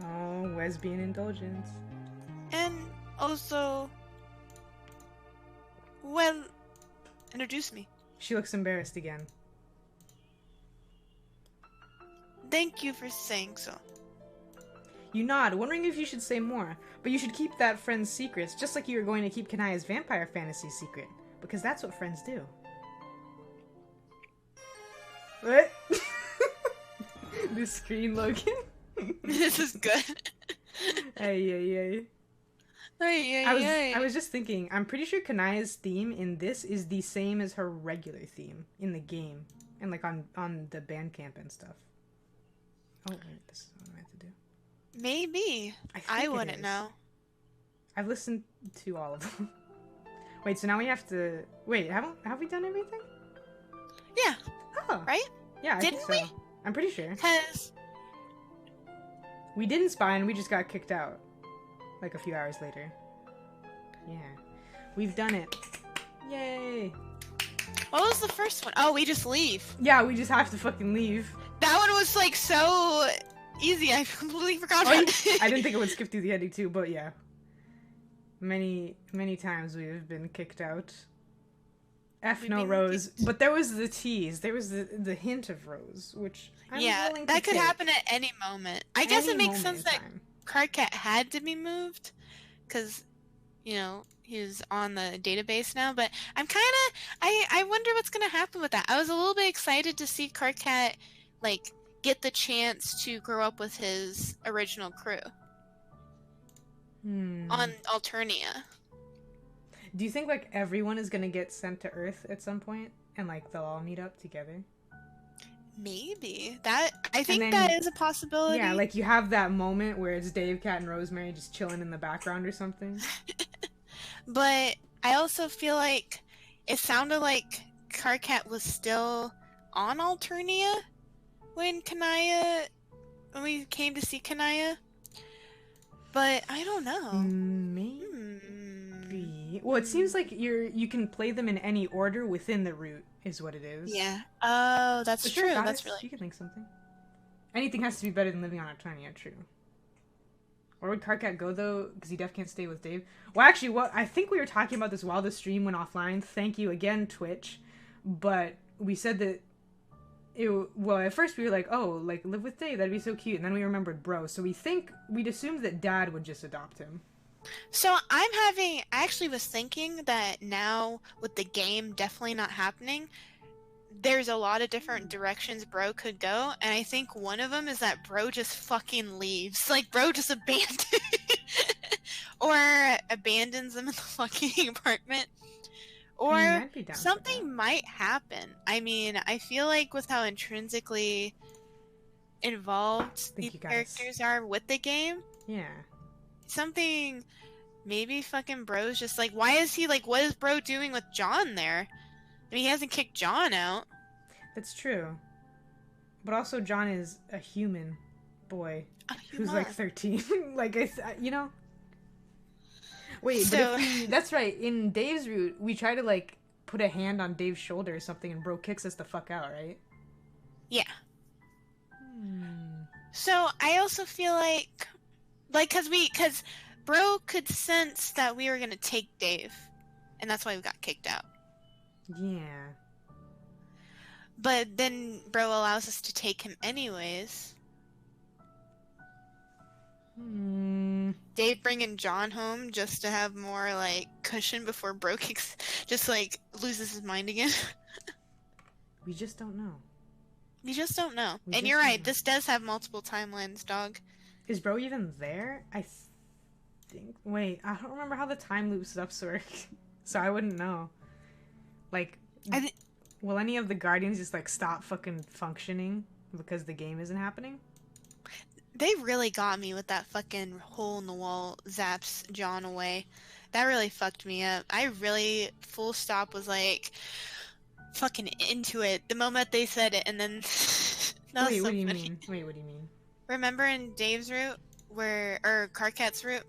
Oh, lesbian indulgence. And also, well, introduce me. She looks embarrassed again. Thank you for saying so. You nod, wondering if you should say more, but you should keep that friend's secrets, just like you were going to keep Kanaya's vampire fantasy secret, because that's what friends do. What? This screen, Logan. This is good. Ay. I was just thinking, I'm pretty sure Kanaya's theme in this is the same as her regular theme in the game, and like on the Bandcamp and stuff. Oh wait, this is what I have to do. Maybe. I wouldn't know. I've listened to all of them. Wait, so now we have to... Wait, have we done everything? Yeah. Oh. Right? Yeah, I think Didn't so. we? I'm pretty sure. Because... We didn't spy and we just got kicked out. Like a few hours later. Yeah. We've done it. Yay. What was the first one? Oh, we just leave. Yeah, we just have to fucking leave. That one was like so easy. I completely forgot about it. I didn't think it would skip through the ending too, but yeah. Many times we've been kicked out. No Rose. But there was the tease. There was the hint of Rose, which I'm willing to that could take. happen at any moment. I guess it makes sense that Cardcat had to be moved, because, you know, he's on the database now, but I'm kind of... I wonder what's going to happen with that. I was a little bit excited to see Cardcat, like, get the chance to grow up with his original crew. On Alternia. Do you think like everyone is gonna get sent to Earth at some point, and like they'll all meet up together? Maybe. I And think then, that is a possibility. yeah, like you have that moment where it's Dave, Cat, and Rosemary just chilling in the background or something. But I also feel like it sounded like Karkat was still on Alternia when we came to see Kanaya. But I don't know. Maybe. Well, it seems like you can play them in any order within the route, is what it is. Yeah. Oh, that's But true. sure, That's guys, really. you can think something. Anything has to be better than living on Alternia, true. Where would Karkat go though? Because he definitely can't stay with Dave. Well, actually, what I think we were talking about this while the stream went offline. Thank you again, Twitch. But we said that well, at first we were like, oh, like live with Dave, that'd be so cute, and then we remembered bro. So we'd assumed that Dad would just adopt him. So I actually was thinking that now with the game definitely not happening, there's a lot of different directions Bro could go, and I think one of them is that Bro just fucking leaves. Like, Bro just abandons or abandons them in the fucking apartment. Or I'd be down for something that. might happen. I mean, I feel like with how intrinsically involved these characters are with the game, Yeah. something maybe fucking Bro's just like, why is he like, what is Bro doing with John there? I mean, he hasn't kicked John out. That's true. But also John is a human boy who's like 13. Like, you know? Wait, but that's right. In Dave's route, we try to like put a hand on Dave's shoulder or something and Bro kicks us the fuck out, right? Yeah. So I also feel like cause Bro could sense that we were gonna take Dave, and that's why we got kicked out. Yeah. But then Bro allows us to take him anyways. Dave bringing John home just to have more like cushion before Bro kicks, just like loses his mind again. We just don't know. We just don't know. And you're right, this does have multiple timelines, dog. Is Bro even there? I think. Wait, I don't remember how the time loop stuffs work, so I wouldn't know. Like, will any of the Guardians just like stop fucking functioning because the game isn't happening? They really got me with that fucking hole in the wall zaps John away. That really fucked me up. I really, full stop, was like fucking into it the moment they said it, and then Wait, what do you mean? Wait, what do you mean? Remember in Dave's route, or Karkat's route,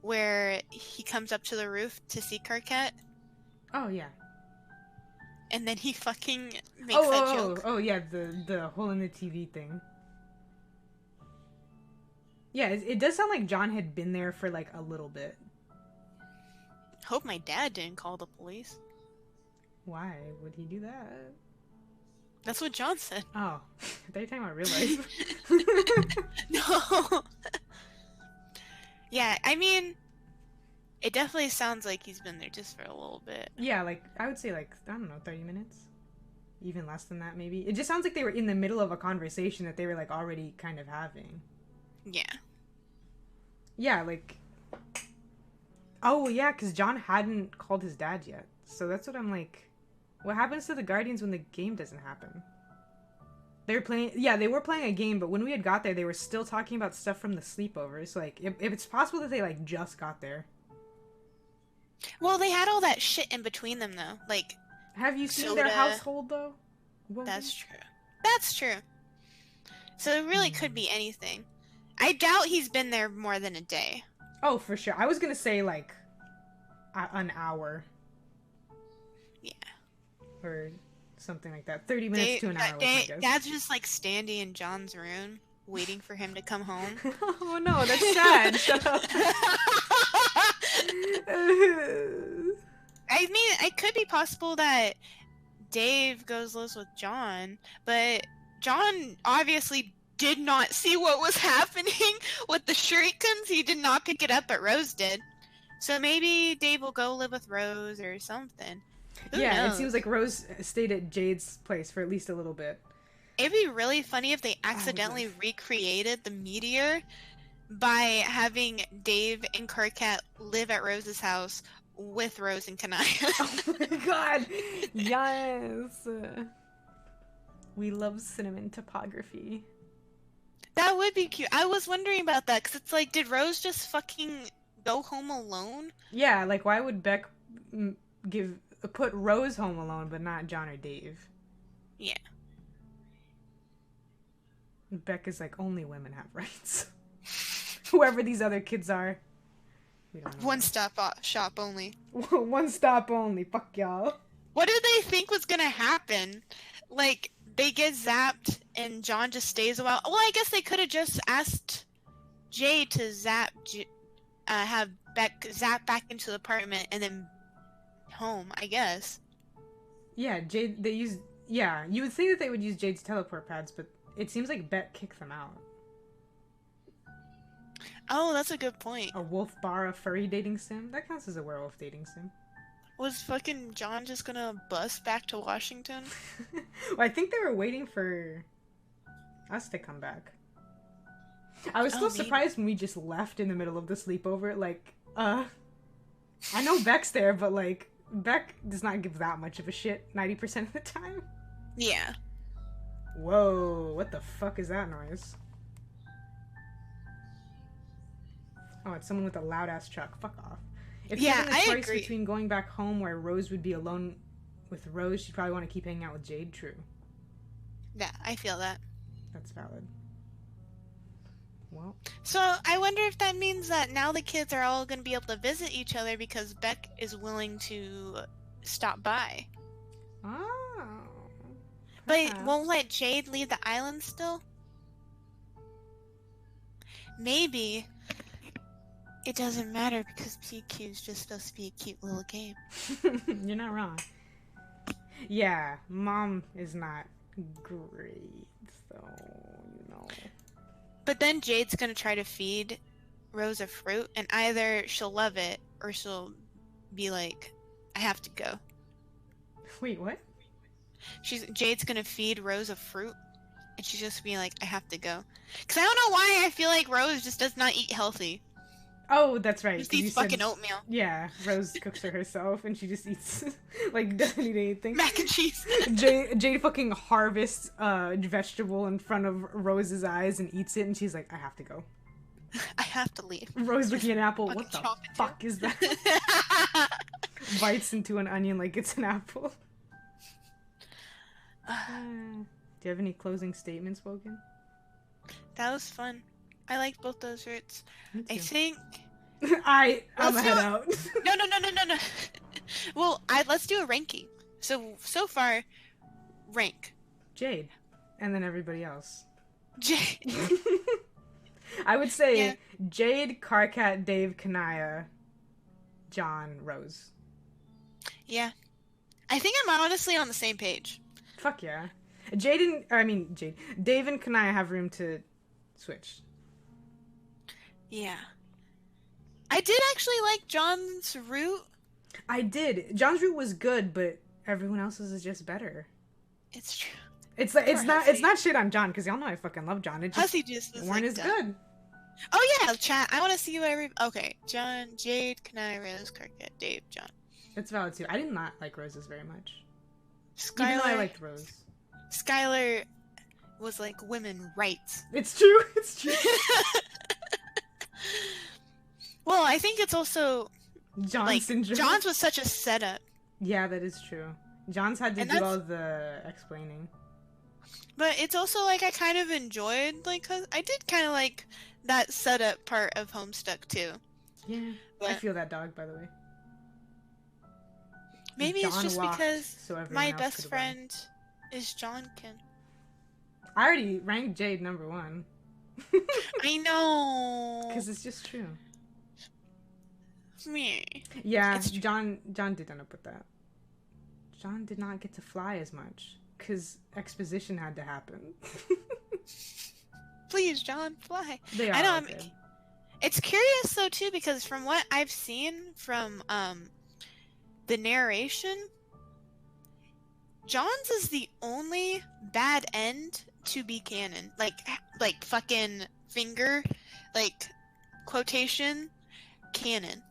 where he comes up to the roof to see Karkat? Oh, yeah. And then he fucking makes that joke. Oh, yeah, the hole in the TV thing. Yeah, it does sound like John had been there for, like, a little bit. Hope my dad didn't call the police. Why would he do that? That's what John said. Oh, they're talking about real life. No. Yeah, I mean, it definitely sounds like he's been there just for a little bit. Yeah, like, I would say, like, I don't know, 30 minutes? Even less than that, maybe. It just sounds like they were in the middle of a conversation that they were, like, already kind of having. Yeah. Yeah, like... Oh, yeah, because John hadn't called his dad yet. So that's what I'm like... What happens to the Guardians when the game doesn't happen? They were playing... Yeah, they were playing a game, but when we had got there, they were still talking about stuff from the sleepovers. Like, if it's possible that they, like, just got there. Well, they had all that shit in between them, though. Like, have you seen their household, though? That's true. That's true. So it really could be anything. I doubt he's been there more than a day. Oh, for sure. I was gonna say, like, an hour. Yeah. Or something like that. 30 minutes to an hour, I guess. Dad's just, like, standing in John's room, waiting for him to come home. Oh, no, that's sad. Shut up. I mean, it could be possible that Dave goes lives with John, but John obviously did not see what was happening with the shurikens. He did not pick it up, but Rose did. So maybe Dave will go live with Rose or something. Who knows? It seems like Rose stayed at Jade's place for at least a little bit. It'd be really funny if they accidentally recreated the meteor by having Dave and Karkat live at Rose's house with Rose and Kanaya. Oh my god! Yes! We love cinnamon topography. That would be cute. I was wondering about that, because it's like, did Rose just fucking go home alone? Yeah, like, why would Beck put Rose home alone, but not John or Dave? Yeah. Beck is like, only women have rights. Whoever these other kids are. We don't know. One stop shop only. One stop only. Fuck y'all. What did they think was gonna happen? Like, they get zapped and John just stays a while. Well, I guess they could have just asked Jade to have Beck zap back into the apartment and then home, I guess. Yeah, Jade, they use... Yeah, you would think that they would use Jade's teleport pads, but it seems like Beck kicked them out. Oh, that's a good point. A wolf bar, a furry dating sim? That counts as a werewolf dating sim. Was fucking John just gonna bus back to Washington? Well, I think they were waiting for us to come back. I was still surprised when we just left in the middle of the sleepover. Like, I know Beck's there, but, like, Beck does not give that much of a shit 90% of the time. Yeah. Whoa, what the fuck is that noise? Oh, it's someone with a loud-ass truck. Fuck off. If Yeah, given a choice agree. between going back home where Rose would be alone with Rose, she'd probably want to keep hanging out with Jade. True. Yeah, I feel that. That's valid. Well, So, I wonder if that means that now the kids are all gonna be able to visit each other because Beck is willing to stop by. oh. But Perhaps. won't let Jade leave the island still? Maybe it doesn't matter because PQ is just supposed to be a cute little game. You're not wrong. Yeah, Mom is not great, so, you know. But then Jade's gonna try to feed Rose a fruit, and either she'll love it or she'll be like, I have to go. Wait, what? Jade's gonna feed Rose a fruit, and she's just be like, I have to go. Because I don't know why I feel like Rose just does not eat healthy. Oh, that's right. Just 'cause you eats said- fucking oatmeal. Yeah, Rose cooks for herself, and she just eats, like, doesn't eat anything. Mac and cheese. Jade fucking harvests a vegetable in front of Rose's eyes and eats it, and she's like, I have to go. I have to leave. Rose looking at an apple, Fucking what the chop it fuck is that? Bites into an onion like it's an apple. Do you have any closing statements, Wogan? That was fun. I liked both those roots. Me I too. think... I'm Let's head do- out. No. Well, let's do a ranking. So far, rank. Jade. And then everybody else. Jade. I would say Yeah. Jade, Carcat, Dave, Kanaya, John, Rose. Yeah. I think I'm honestly on the same page. Fuck yeah. Dave and Kanaya have room to switch. Yeah. I did actually like John's route. I did. John's route was good, but everyone else's is just better. It's true. It's like it's Poor not Hussy. it's not shit on John because y'all know I fucking love John. It just Hussy just was weren't like as dumb. good. Oh yeah, chat. I want to see what Okay, John, Jade, Kanaya, Rose, Carcat, Dave, John. That's valid too. I did not like Rose's very much. Even though I Skylar. liked Rose. Skylar was like women rights. It's true. It's true. Well, I think it's also John like syndrome. John's was such a setup, Yeah, that is true. John's had to And do that's- all the explaining. but it's also like I kind of enjoyed like I did kind of like that setup part of Homestuck too. Yeah, I But feel that dog, by the way. maybe it's John just walked because so everyone my else best could run. friend is Johnkin. I already ranked Jade number 1. I know. Because it's just true. Me. Yeah, It's true. John did end up with that. John did not get to fly as much. Because exposition had to happen. Please, John, fly. They are I know, all I'm- good. It's curious though too because from what I've seen from the narration, John's is the only bad end to be canon. Like fucking finger, like quotation, canon.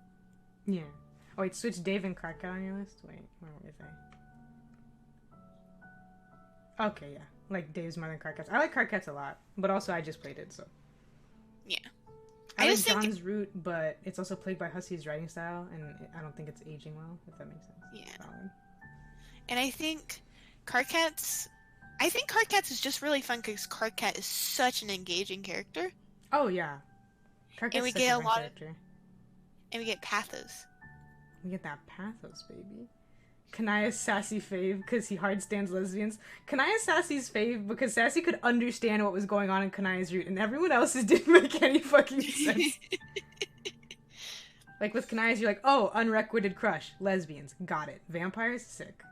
Yeah. Oh, wait, switch Dave and Karkat on your list? Wait, where were they? Okay, yeah. Like Dave's more than Karkat's. I like Karkat's a lot, but also I just played it, so. Yeah. I like John's route, but it's also plagued by Hussey's writing style, and I don't think it's aging well, if that makes sense. Yeah. Valid. And I think Karkat's is just really fun because Karkat is such an engaging character. Oh, yeah. And we Karkat's such get a fun character. And we get pathos. We get that pathos, baby. Kanaya's sassy fave because he hard stands lesbians. Kanaya's Sassy's fave because Sassy could understand what was going on in Kanaya's route, and everyone else's didn't make any fucking sense. Like with Kanaya's, you're like, oh, unrequited crush, lesbians, got it. Vampires, sick.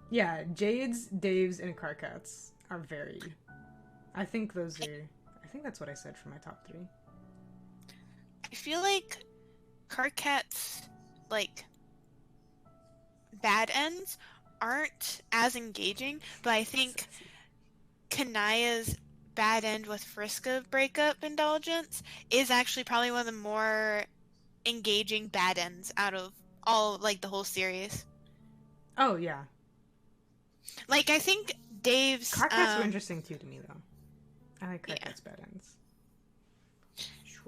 Yeah, Jade's, Dave's, and Karkat's are very. I think those are. I think that's what I said for my top 3. I feel like Karkat's like bad ends aren't as engaging, but I think Kanaya's bad end with Friska breakup indulgence is actually probably one of the more engaging bad ends out of all, like, the whole series. Oh, yeah. Like, I think Dave's... Karkat's were interesting, too, to me, though. I like Karkat's bad ends.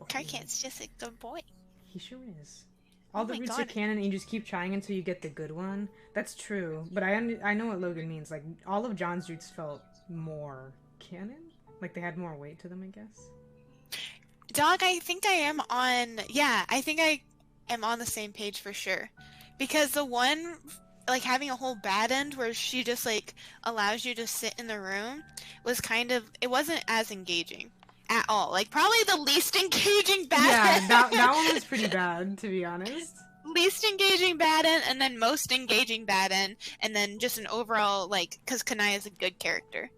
Karkat's just a good boy. He sure is. All the routes are canon, and you just keep trying until you get the good one. That's true, but I know what Logan means. Like, all of John's routes felt more canon? Like, they had more weight to them, I guess? Dog, I think I am on... Yeah, I think I am on the same page for sure. Because the one, like, having a whole bad end where she just, like, allows you to sit in the room was kind of... It wasn't as engaging at all. Like, probably the least engaging bad end. Yeah, that one was pretty bad, to be honest. Least engaging bad end, and then most engaging bad end, and then just an overall, like... Because Kanaya's a good character.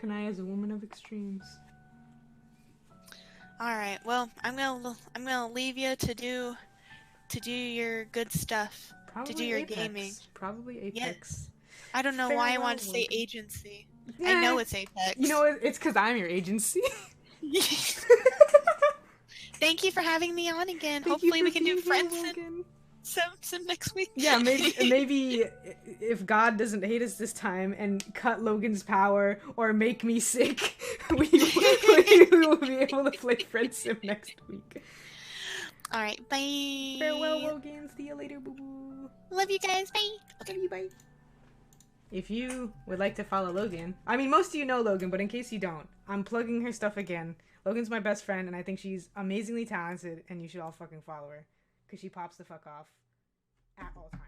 Kanaya's a woman of extremes. Alright, well, I'm gonna leave you to do your good stuff. Probably to do your Apex. gaming. Probably Apex. Yes. I don't know Farewell, why I wanted to say Logan. agency. I know it's Apex. You know, it's because I'm your agency. Thank you for having me on again. Thank Hopefully you we for can do being here, Friendsim Logan. some next week. Yeah, maybe if God doesn't hate us this time and cut Logan's power or make me sick, we will be able to play Friendsim next week. Alright, bye. Farewell, Logan. See you later, boo-boo. Love you guys. Bye. Love you, bye. If you would like to follow Logan, I mean, most of you know Logan, but in case you don't, I'm plugging her stuff again. Logan's my best friend, and I think she's amazingly talented, and you should all fucking follow her. Because she pops the fuck off at all times.